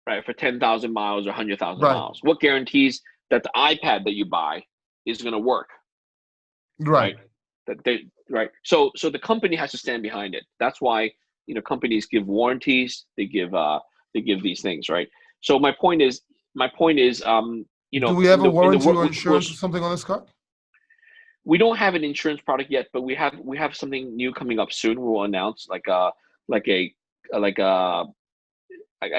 right, for 10,000 miles or 100,000 miles? What guarantees that the iPad that you buy is going to work? Right. So the company has to stand behind it. That's why companies give warranties. They give these things, right? So my point is, do we have a warranty or insurance or something on this car? We don't have an insurance product yet, but we have something new coming up soon. We'll announce I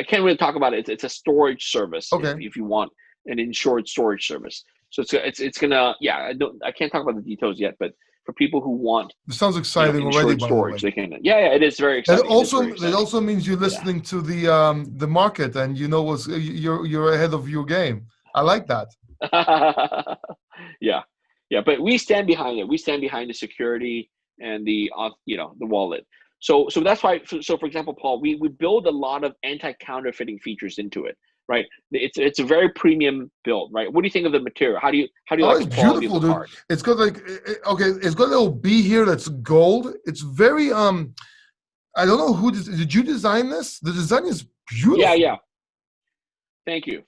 can't really talk about it. It's a storage service. Okay. If you want an insured storage service, so it's gonna I can't talk about the details yet, but for people who want, it sounds exciting already. By storage, the way. they can. Yeah, it is very exciting. It also means you're listening to the market, and you're ahead of your game. I like that. Yeah, but we stand behind it. We stand behind the security and the wallet. So that's why. So for example, Paul, we build a lot of anti-counterfeiting features into it. Right, it's a very premium build, right? What do you think of the material? How do you like the quality of the card? It's got it's got a little B here that's gold. It's very I don't know who did you design this? The design is beautiful. Yeah. Thank you.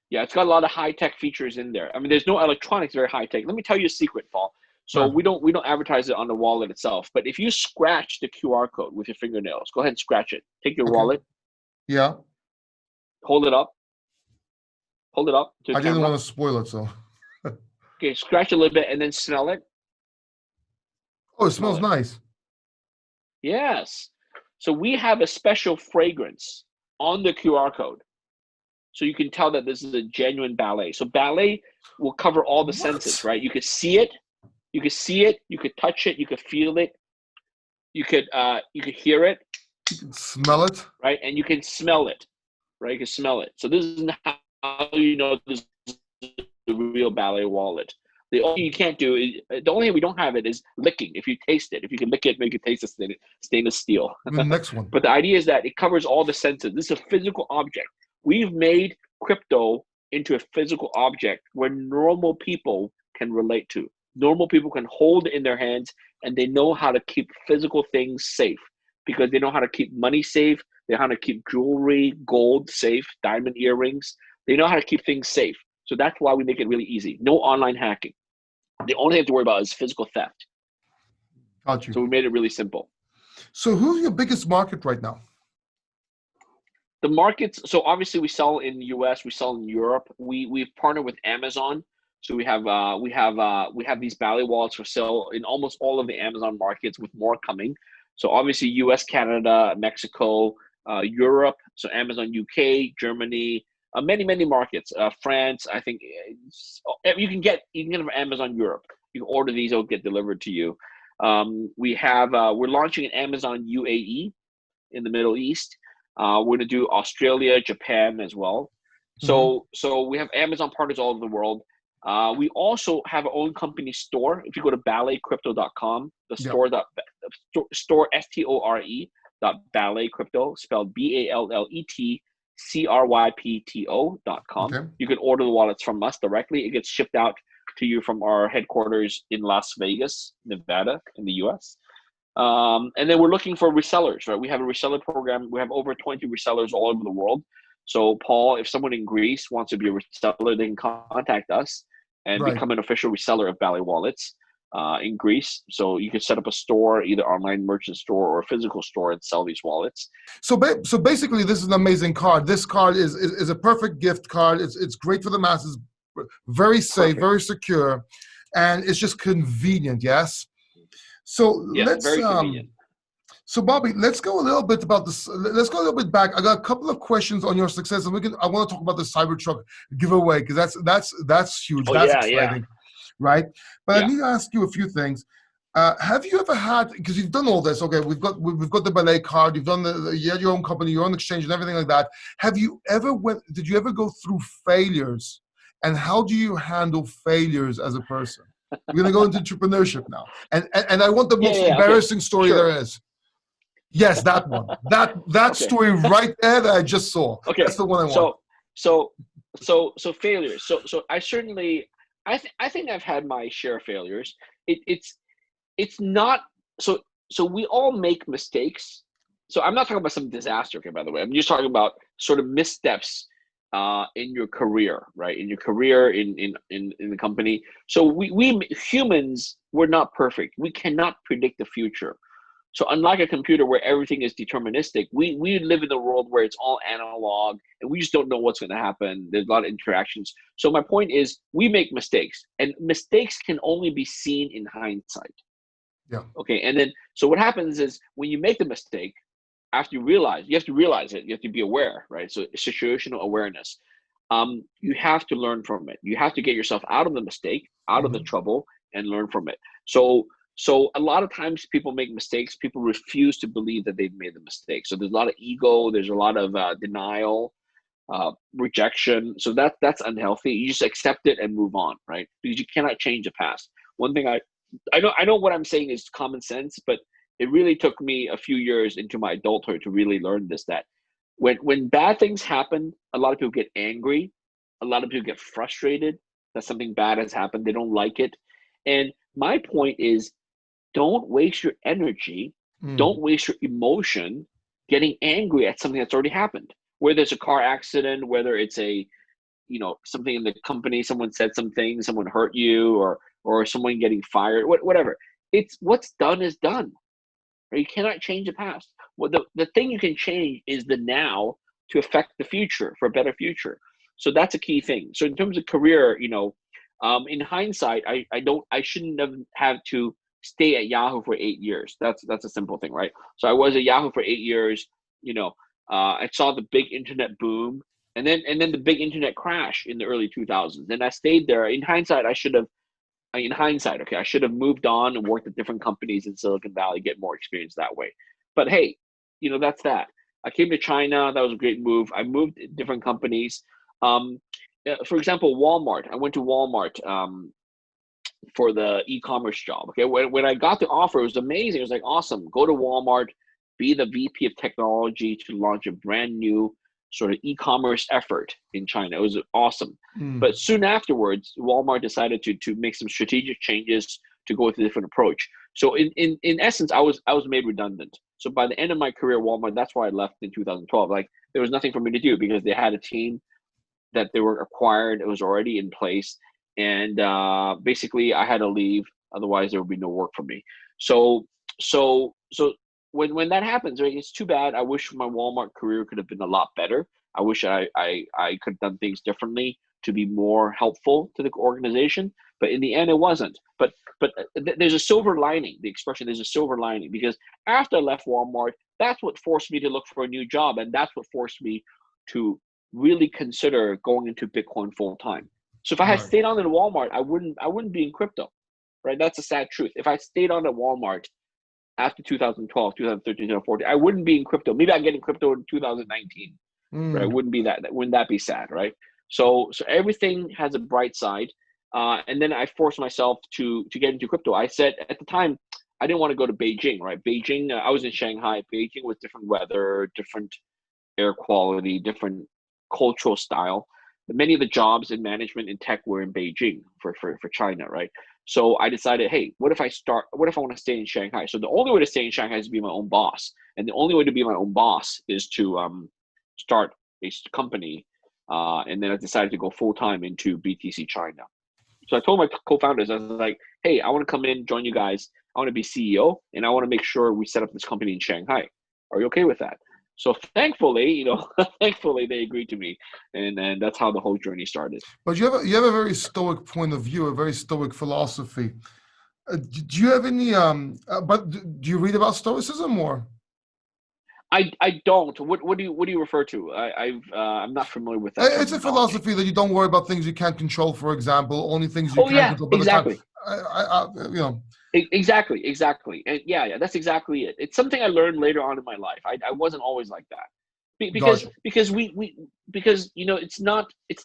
Yeah, it's got a lot of high-tech features in there. I mean, there's no electronics, very high-tech. Let me tell you a secret, Paul. So we don't advertise it on the wallet itself, but if you scratch the QR code with your fingernails, go ahead and scratch it. Take your wallet. Yeah. Hold it up. I didn't want to spoil it, so. Okay, scratch a little bit and then smell it. Oh, it smells nice. Yes. So we have a special fragrance on the QR code. So you can tell that this is a genuine ballet. So ballet will cover all the senses, What? right? You could see it, you could touch it, you could feel it, you could hear it, You can smell it. right? And you can smell it, right? You can smell it. So this is how you know this is the real ballet wallet. The only thing you can't do is, the only thing we don't have it is licking. If you taste it, if you can lick it, make it taste the stainless steel. The next one. But the idea is that it covers all the senses. This is a physical object. We've made crypto into a physical object where normal people can relate to. Normal people can hold it in their hands, and they know how to keep physical things safe because they know how to keep money safe. They know how to keep jewelry, gold safe, diamond earrings. They know how to keep things safe. So that's why we make it really easy. No online hacking. The only thing you have to worry about is physical theft. Got you. So we made it really simple. So who's your biggest market right now? The markets, so obviously we sell in the US, we sell in Europe. We've partnered with Amazon. So we have these Ballet wallets for sale in almost all of the Amazon markets, with more coming. So obviously US, Canada, Mexico, Europe, so Amazon UK, Germany, many markets. France, I think you can get from Amazon Europe. You can order these; they'll get delivered to you. We're launching an Amazon UAE in the Middle East. We're going to do Australia, Japan as well. So we have Amazon partners all over the world. We also have our own company store. If you go to balletcrypto.com, the store store STORE.balletcrypto, spelled BALLETCRYPTO.com. Okay. You can order the wallets from us directly. It gets shipped out to you from our headquarters in Las Vegas, Nevada, in the US. And then we're looking for resellers, right? We have a reseller program. We have over 20 resellers all over the world. So Paul, if someone in Greece wants to be a reseller, they can contact us and become an official reseller of Ballet wallets in Greece. So you can set up a store, either online merchant store or a physical store, and sell these wallets. So basically, this is an amazing card. This card is a perfect gift card. It's great for the masses, very safe, very secure, and it's just convenient. Yes. So let's very convenient. So Bobby, let's go a little bit about this. Let's go a little bit back. I got a couple of questions on your success, and I want to talk about the Cybertruck giveaway because that's huge. That's exciting, right? But I need to ask you a few things. Have you ever had, because you've done all this? Okay, we've got the Ballet Card. You've done you had your own company, your own exchange, and everything like that. Did you ever go through failures? And how do you handle failures as a person? We're going to go into entrepreneurship now, and I want the most embarrassing story there is. Yes, that one. That story right there that I just saw. Okay, that's the one I want. So failures. So I certainly, I think I've had my share of failures. It's not so we all make mistakes. So I'm not talking about some disaster. Okay, by the way, I'm just talking about sort of missteps in your career, right? In your career, in the company. So we humans, we're not perfect. We cannot predict the future. So unlike a computer where everything is deterministic, we live in a world where it's all analog and we just don't know what's going to happen. There's a lot of interactions. So my point is we make mistakes, and mistakes can only be seen in hindsight. Yeah. Okay. And then, so what happens is when you make the mistake, after you have to realize it, you have to be aware, right? So situational awareness. You have to learn from it. You have to get yourself out of the mistake, out of the trouble, and learn from it. So a lot of times people make mistakes. People refuse to believe that they've made the mistake. So there's a lot of ego. There's a lot of denial, rejection. So that's unhealthy. You just accept it and move on, right? Because you cannot change the past. One thing I know what I'm saying is common sense, but it really took me a few years into my adulthood to really learn this, that when bad things happen, a lot of people get angry. A lot of people get frustrated that something bad has happened. They don't like it. And my point is, don't waste your energy. Don't waste your emotion getting angry at something that's already happened. Whether it's a car accident, whether it's something in the company, someone said something, someone hurt you, or someone getting fired, whatever. It's what's done is done. You cannot change the past. Well, the thing you can change is the now to affect the future, for a better future. So that's a key thing. So in terms of career, in hindsight, I shouldn't have to stay at Yahoo for 8 years. That's a simple thing, right? So I was at Yahoo for 8 years. I saw the big internet boom, and then the big internet crash in the early 2000s. And I stayed there. In hindsight, I should have moved on and worked at different companies in Silicon Valley, get more experience that way. But hey, that's that. I came to China. That was a great move. I moved to different companies. For example, Walmart. I went to Walmart for the e-commerce job. Okay, when I got the offer, it was amazing. It was like, awesome. Go to Walmart, be the VP of technology to launch a brand new sort of e-commerce effort in China. It was awesome. But soon afterwards, Walmart decided to make some strategic changes to go with a different approach. So in essence, I was made redundant. So by the end of my career at Walmart, that's why I left in 2012. Like, there was nothing for me to do because they had a team that they were acquired. It was already in place. And basically I had to leave. Otherwise there would be no work for me. So when that happens, right, it's too bad. I wish my Walmart career could have been a lot better. I wish I could have done things differently to be more helpful to the organization. But in the end, it wasn't. But there's a silver lining, the expression, there's a silver lining, because after I left Walmart, that's what forced me to look for a new job. And that's what forced me to really consider going into Bitcoin full time. So if I had stayed on in Walmart, I wouldn't be in crypto, right? That's a sad truth. If I stayed on at Walmart after 2012, 2013, 2014, I wouldn't be in crypto. Maybe I'd get in crypto in 2019, right? Wouldn't that be sad, right? So everything has a bright side. And then I forced myself to get into crypto. I said at the time, I didn't want to go to Beijing, right? Beijing, I was in Shanghai. Beijing was different weather, different air quality, different cultural style. Many of the jobs in management and tech were in Beijing for China, right? So I decided, hey, what if I want to stay in Shanghai? So the only way to stay in Shanghai is to be my own boss. And the only way to be my own boss is to start a company. And then I decided to go full-time into BTC China. So I told my co-founders, I was like, hey, I want to come in, join you guys. I want to be CEO, and I want to make sure we set up this company in Shanghai. Are you okay with that? So thankfully, they agreed to me, and that's how the whole journey started. But you have a very stoic point of view, a very stoic philosophy. Do you have any? But do you read about Stoicism or? I don't. What do you refer to? I'm not familiar with that. It's a philosophy that you don't worry about things you can't control. For example, only things you can control. Exactly. Exactly. Exactly. And yeah, that's exactly it. It's something I learned later on in my life. I wasn't always like that. Because it's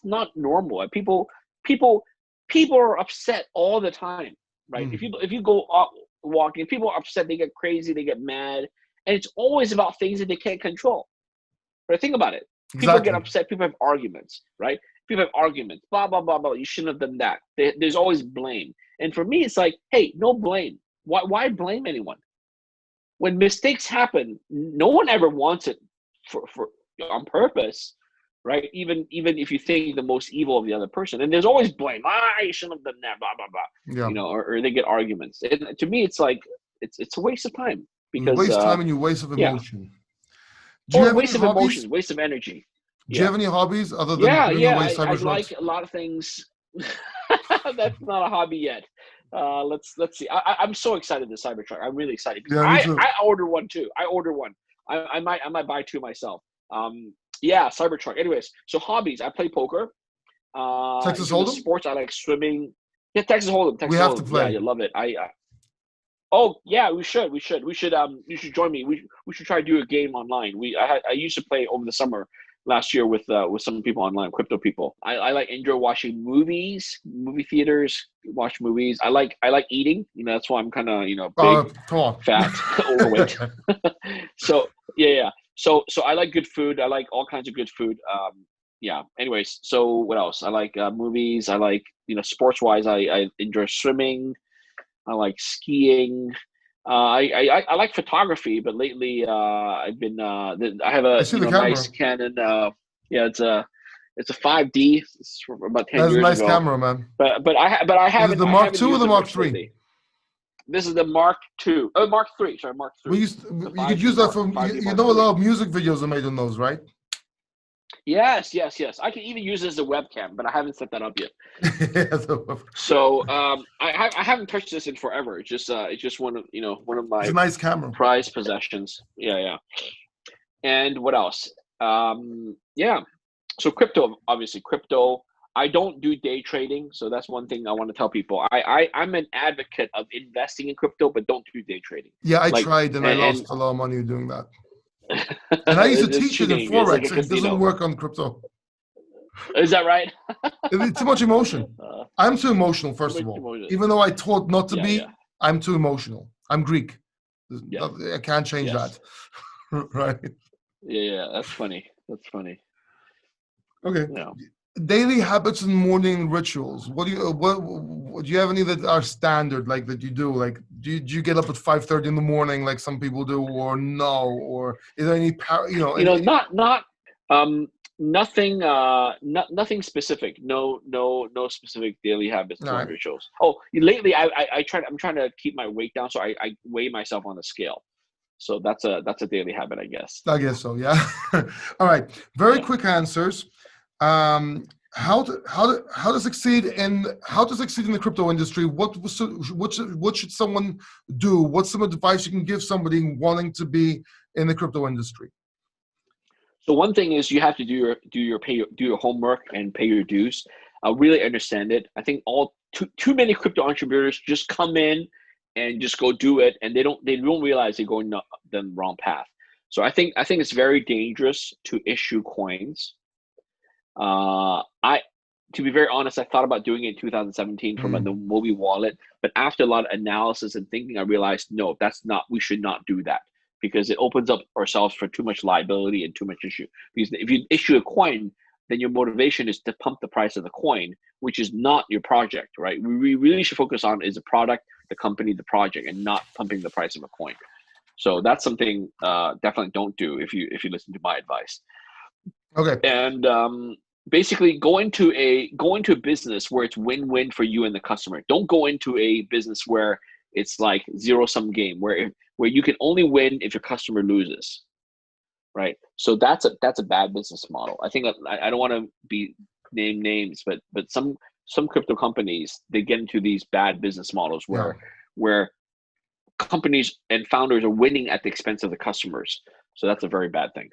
not normal. People are upset all the time, right? If you go out walking, people are upset, they get crazy, they get mad, and it's always about things that they can't control. Right? Think about it. People get upset, people have arguments, right? People have arguments, blah, blah, blah, blah. You shouldn't have done that. There's always blame. And for me, it's like, hey, no blame. Why blame anyone? When mistakes happen, no one ever wants it for on purpose, right? Even if you think the most evil of the other person, and there's always blame. You shouldn't have done that, blah, blah, blah. Yeah. Or they get arguments. And to me, it's like, it's a waste of time. Because you waste time and you waste of emotion. Yeah. Do you have waste any of hobbies? emotions, waste of energy. Do you have any hobbies other than I like a lot of things. That's not a hobby yet. Let's see. I'm so excited this Cybertruck. I'm really excited. I ordered one too. I might buy two myself. Cybertruck. Anyways, so hobbies. I play poker. Texas Hold'em. Sports. I like swimming. Yeah, Texas Hold'em. We have to play. Yeah, you love it. Oh yeah, we should. You should join me. We should try to do a game online. I used to play over the summer last year with some people online, crypto people. I like enjoy watching movies, movie theaters, watch movies. I like eating. That's why I'm kind of big, fat, overweight. So yeah. So I like good food. I like all kinds of good food. Anyways, so what else? I like movies. I like sports wise. I enjoy swimming. I like skiing. I like photography, but lately I've been I have a nice Canon. It's a 5D. It's from about 10 years ago. That's a nice camera, man. But I haven't. Is it the Mark II or the Mark III? Lately. This is the Mark II. Oh, Mark III. Sorry, Mark III. You could use that for. A lot of music videos are made on those, right? Yes, yes, yes. I can even use it as a webcam, but I haven't set that up yet. Yeah, so, So I haven't touched this in forever. It's just one of it's a my nice camera. prized possessions. Yeah, yeah. And what else? Yeah. So crypto, obviously crypto. I don't do day trading, so that's one thing I want to tell people. I'm an advocate of investing in crypto, but don't do day trading. Yeah, I Like tried and I and lost a lot of money doing that. And I used to it's teach too it in dangerous. It's like Forex. a It doesn't casino. work on crypto. Is that right? It's too much emotion. uh, I'm too emotional, too first much of all. emotion. Even though I taught not to Yeah, yeah, be, I'm too emotional. I'm Greek. yeah. I can't change Yes. that. Right. Yeah, yeah. That's funny. That's funny. Okay. Yeah. Daily habits and morning rituals. Do you have any that are standard, like that you do? Like, do you get up at 5:30 in the morning, like some people do, or no? Or is there any, Not nothing nothing specific. No specific daily habits, all right. morning rituals. Oh, lately I'm trying to keep my weight down, so I weigh myself on the scale. So that's a daily habit, I guess. I guess so. Yeah. All right. Very Yeah. quick answers. Um, how to succeed in the crypto industry? What should someone do? What's some advice you can give somebody wanting to be in the crypto industry? So one thing is you have to do your homework and pay your dues. Really understand it. I think all too many crypto entrepreneurs just come in and just go do it, and they don't realize they're going the wrong path. So I think it's very dangerous to issue coins. I To be very honest, I thought about doing it in 2017 from the Mm, Mobi wallet, but after a lot of analysis and thinking, I realized no, we should not do that because it opens up ourselves for too much liability and too much issue. Because if you issue a coin, then your motivation is to pump the price of the coin, which is not your project, right? We really should focus on is the product, the company, the project, and not pumping the price of a coin. So that's something definitely don't do if you listen to my advice. okay. And basically go into a business where it's win-win for you and the customer. Don't go into a business where it's like zero-sum game where you can only win if your customer loses, right? So that's a bad business model. I think I don't want to be name names, but some crypto companies, they get into these bad business models Yeah. where companies and founders are winning at the expense of the customers. So that's a very bad thing.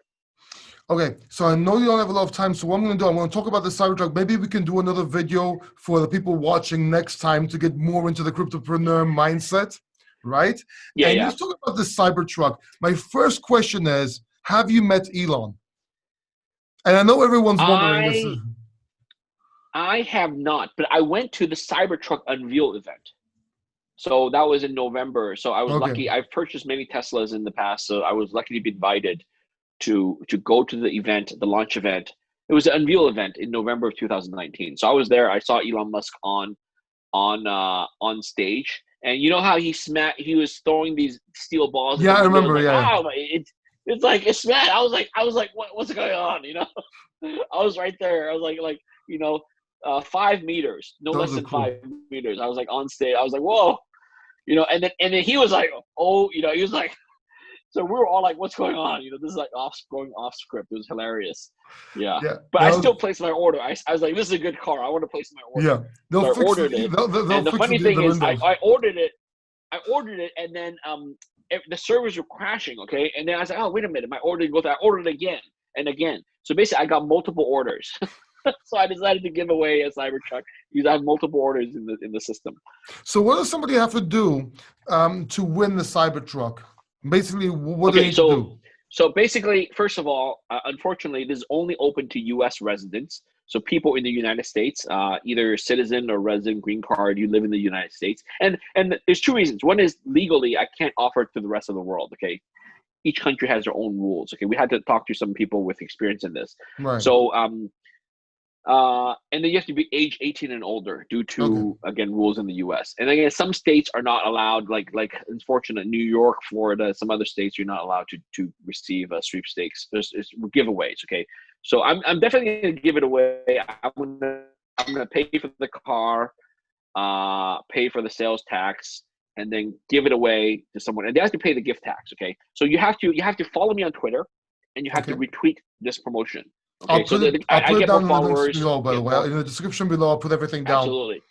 Okay, so I know you don't have a lot of time, so what I'm going to do, I'm going to talk about the Cybertruck. Maybe we can do another video for the people watching next time to get more into the cryptopreneur mindset, right? Yeah, And yeah. let's talk about the Cybertruck. My first question is, have you met Elon? And I know everyone's wondering this. I have not, but I went to the Cybertruck unveil event. So that was in November. So I was Okay, lucky. I've purchased many Teslas in the past, so I was lucky to be invited to go to the event, the launch event. It was an unveil event in November of 2019. So I was there. I saw Elon Musk on stage, and you know how he was throwing these steel balls at yeah, the I window. It was remember, like, yeah. oh, it's like it's smacked. I was like, what's going on? I was right there. I was like 5 meters, no Those less are than cool. 5 meters. I was like on stage. I was like, whoa, and then he was like, oh, he was like, so we were all like, what's going on? This is like going off script. It was hilarious. Yeah. Yeah, But I that was, still placed my order. I was like, this is a good car. I want to place my order. yeah. They'll So I fix ordered it. they'll And the fix funny thing the is windows. I ordered it. And then the servers were crashing, okay? And then I was like, oh, wait a minute. My order goes. I ordered again and again. So basically I got multiple orders. So I decided to give away a Cybertruck because I have multiple orders in the system. So what does somebody have to do to win the Cybertruck? Basically, what do they Okay, need to do? so basically, first of all, unfortunately, this is only open to U.S. residents. So people in the United States, either citizen or resident, green card, you live in the United States. And there's two reasons. One is legally, I can't offer it to the rest of the world. Okay, each country has their own rules. Okay, we had to talk to some people with experience in this. Right. So and then you have to be age 18 and older due Okay. to, again, rules in the US. And again, some states are not allowed, like unfortunate New York, Florida, some other states, you're not allowed to receive sweepstakes. There's giveaways. Okay, so I'm definitely gonna give it away. I'm gonna pay for the car, pay for the sales tax, and then give it away to someone, and they have to pay the gift tax. Okay, so you have to follow me on Twitter, and you have to Okay. retweet this promotion. Okay, so I'll I put it get more down in the links followers, below, by the get way. more. In the description below, I'll put everything down. Absolutely.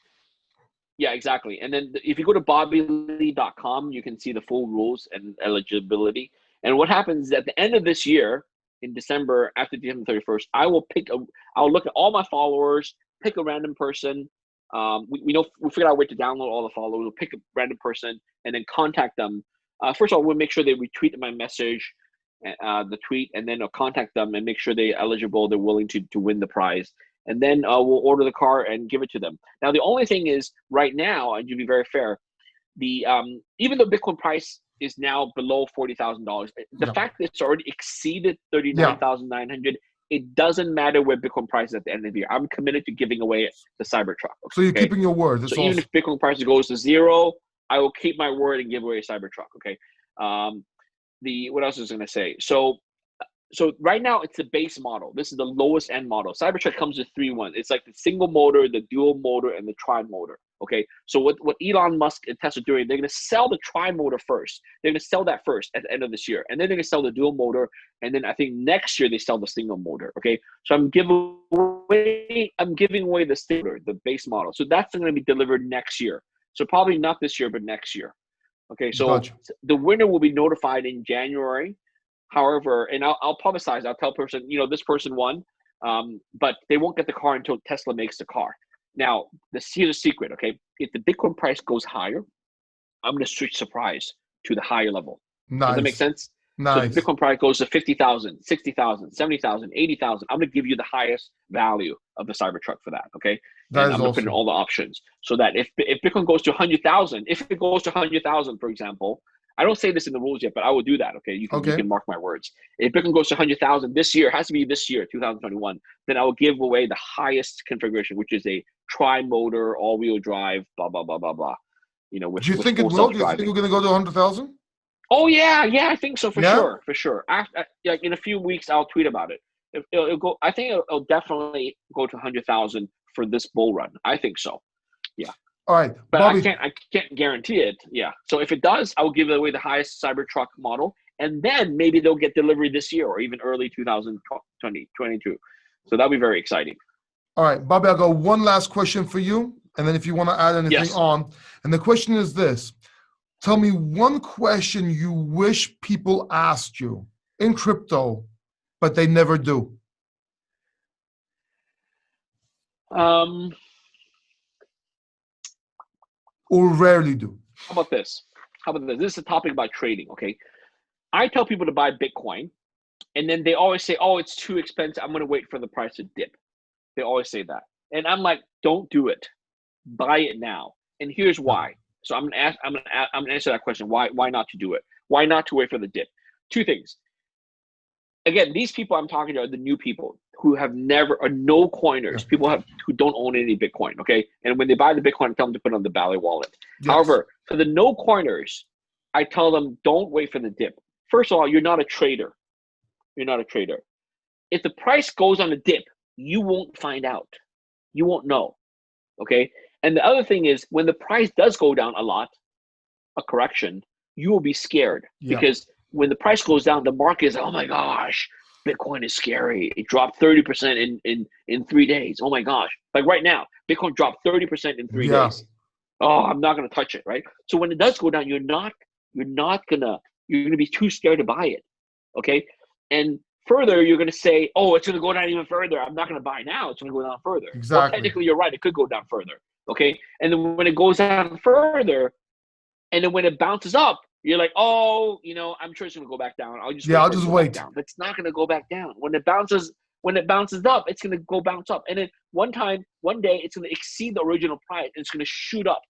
Yeah, exactly. And then if you go to bobbylee.com, you can see the full rules and eligibility. And what happens is at the end of this year, in December, after December 31st, I'll look at all my followers, pick a random person. We figured out a way to download all the followers. We'll pick a random person and then contact them. First of all, we'll make sure they retweet my message, the tweet, and then I'll contact them and make sure they're eligible, they're willing to win the prize. And then we'll order the car and give it to them. Now, the only thing is right now, and to be very fair, the even though Bitcoin price is now below $40,000, the fact that it's already exceeded 39,900, it doesn't matter where Bitcoin price is at the end of the year. I'm committed to giving away the Cybertruck. Okay? So you're keeping your word. So even if Bitcoin price goes to zero, I will keep my word and give away a Cybertruck. Okay. What else was I going to say? So right now it's the base model. This is the lowest end model. Cybertruck comes with 3-1. It's like the single motor, the dual motor, and the tri-motor. Okay. So what Elon Musk and Tesla are doing, they're going to sell the tri-motor first. They're going to sell that first at the end of this year. And then they're going to sell the dual motor. And then I think next year they sell the single motor. Okay. So I'm giving away the single motor, the base model. So that's going to be delivered next year. So probably not this year, but next year. Okay. So the winner will be notified in January. However, and I'll publicize, I'll tell person, this person won, but they won't get the car until Tesla makes the car. Now, here's a secret, okay? If the Bitcoin price goes higher, I'm going to switch surprise to the higher level. Nice. Does that make sense? Nice. So if the Bitcoin price goes to 50,000, 60,000, 70,000, 80,000, I'm going to give you the highest value of the Cybertruck for that, okay? That and I'm going to put in all the options so that if Bitcoin goes to 100,000, if it goes to 100,000, for example, I don't say this in the rules yet, but I will do that. Okay, you can mark my words. If Bitcoin goes to 100,000 this year, it has to be this year, 2021. Then I will give away the highest configuration, which is a tri-motor, all-wheel drive, blah blah blah blah blah. Do you think it will? Do you think we're going to go to 100,000? Oh yeah, I think so for sure. In a few weeks, I'll tweet about it. It'll go. I think it'll definitely go to 100,000 for this bull run. I think so. Yeah. All right, but Bobby, I can't guarantee it. Yeah. So if it does, I will give away the highest Cybertruck model, and then maybe they'll get delivery this year or even early 2022. So that'll be very exciting. All right, Bobby, I'll go one last question for you, and then if you want to add anything on, and the question is this: tell me one question you wish people asked you in crypto, but they never do. Or rarely do. How about this? This is a topic about trading, okay? I tell people to buy Bitcoin, and then they always say, oh, it's too expensive. I'm going to wait for the price to dip. They always say that. And I'm like, don't do it. Buy it now. And here's why. So I'm going to answer that question. Why not to do it? Why not to wait for the dip? Two things. Again, these people I'm talking to are the new people who have no coiners, people who don't own any Bitcoin, okay? And when they buy the Bitcoin, I tell them to put it on the Ballet wallet. Yes. However, for the no coiners, I tell them don't wait for the dip. First of all, you're not a trader. If the price goes on a dip, you won't find out. You won't know, okay? And the other thing is when the price does go down a lot, a correction, you will be scared because when the price goes down, the market is, oh my gosh, Bitcoin is scary. It dropped 30% in 3 days. Oh my gosh. Like right now, Bitcoin dropped 30% in 3 days. Oh, I'm not going to touch it, right? So when it does go down, you're going to be too scared to buy it. Okay. And further, you're going to say, oh, it's going to go down even further. I'm not going to buy now. It's going to go down further. Exactly. Well, technically, you're right. It could go down further. Okay. And then when it goes down further, and then when it bounces up, you're like, oh, I'm sure it's going to go back down. I'll just wait. Down. But it's not going to go back down. When it bounces up, it's going to go bounce up. And then one day, it's going to exceed the original price. And it's going to shoot up,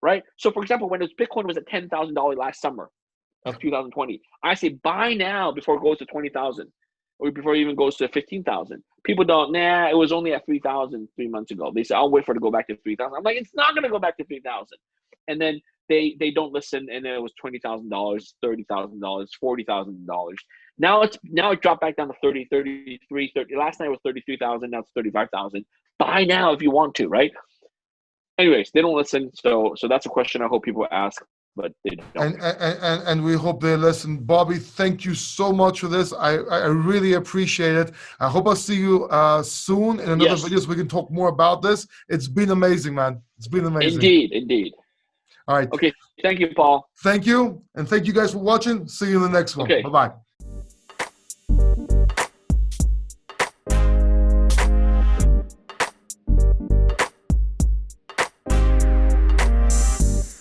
right? So, for example, when Bitcoin was at $10,000 last summer of 2020, I say buy now before it goes to 20,000 or before it even goes to 15,000. People don't, it was only at 3,000 3 months ago. They say, I'll wait for it to go back to 3,000. I'm like, it's not going to go back to 3,000. And then they don't listen, and then it was $20,000, $30,000, $40,000. Now it dropped back down to 30, 33, 30. Last night it was 33,000. Now it's 35,000. Buy now if you want to, right? Anyways, they don't listen. So that's a question I hope people ask. but they don't. And we hope they listen. Bobby, thank you so much for this. I really appreciate it. I hope I'll see you soon in another video so we can talk more about this. It's been amazing, man. It's been amazing. Indeed. All right. Okay. Thank you, Paul. Thank you. And thank you guys for watching. See you in the next one. Okay. Bye-bye.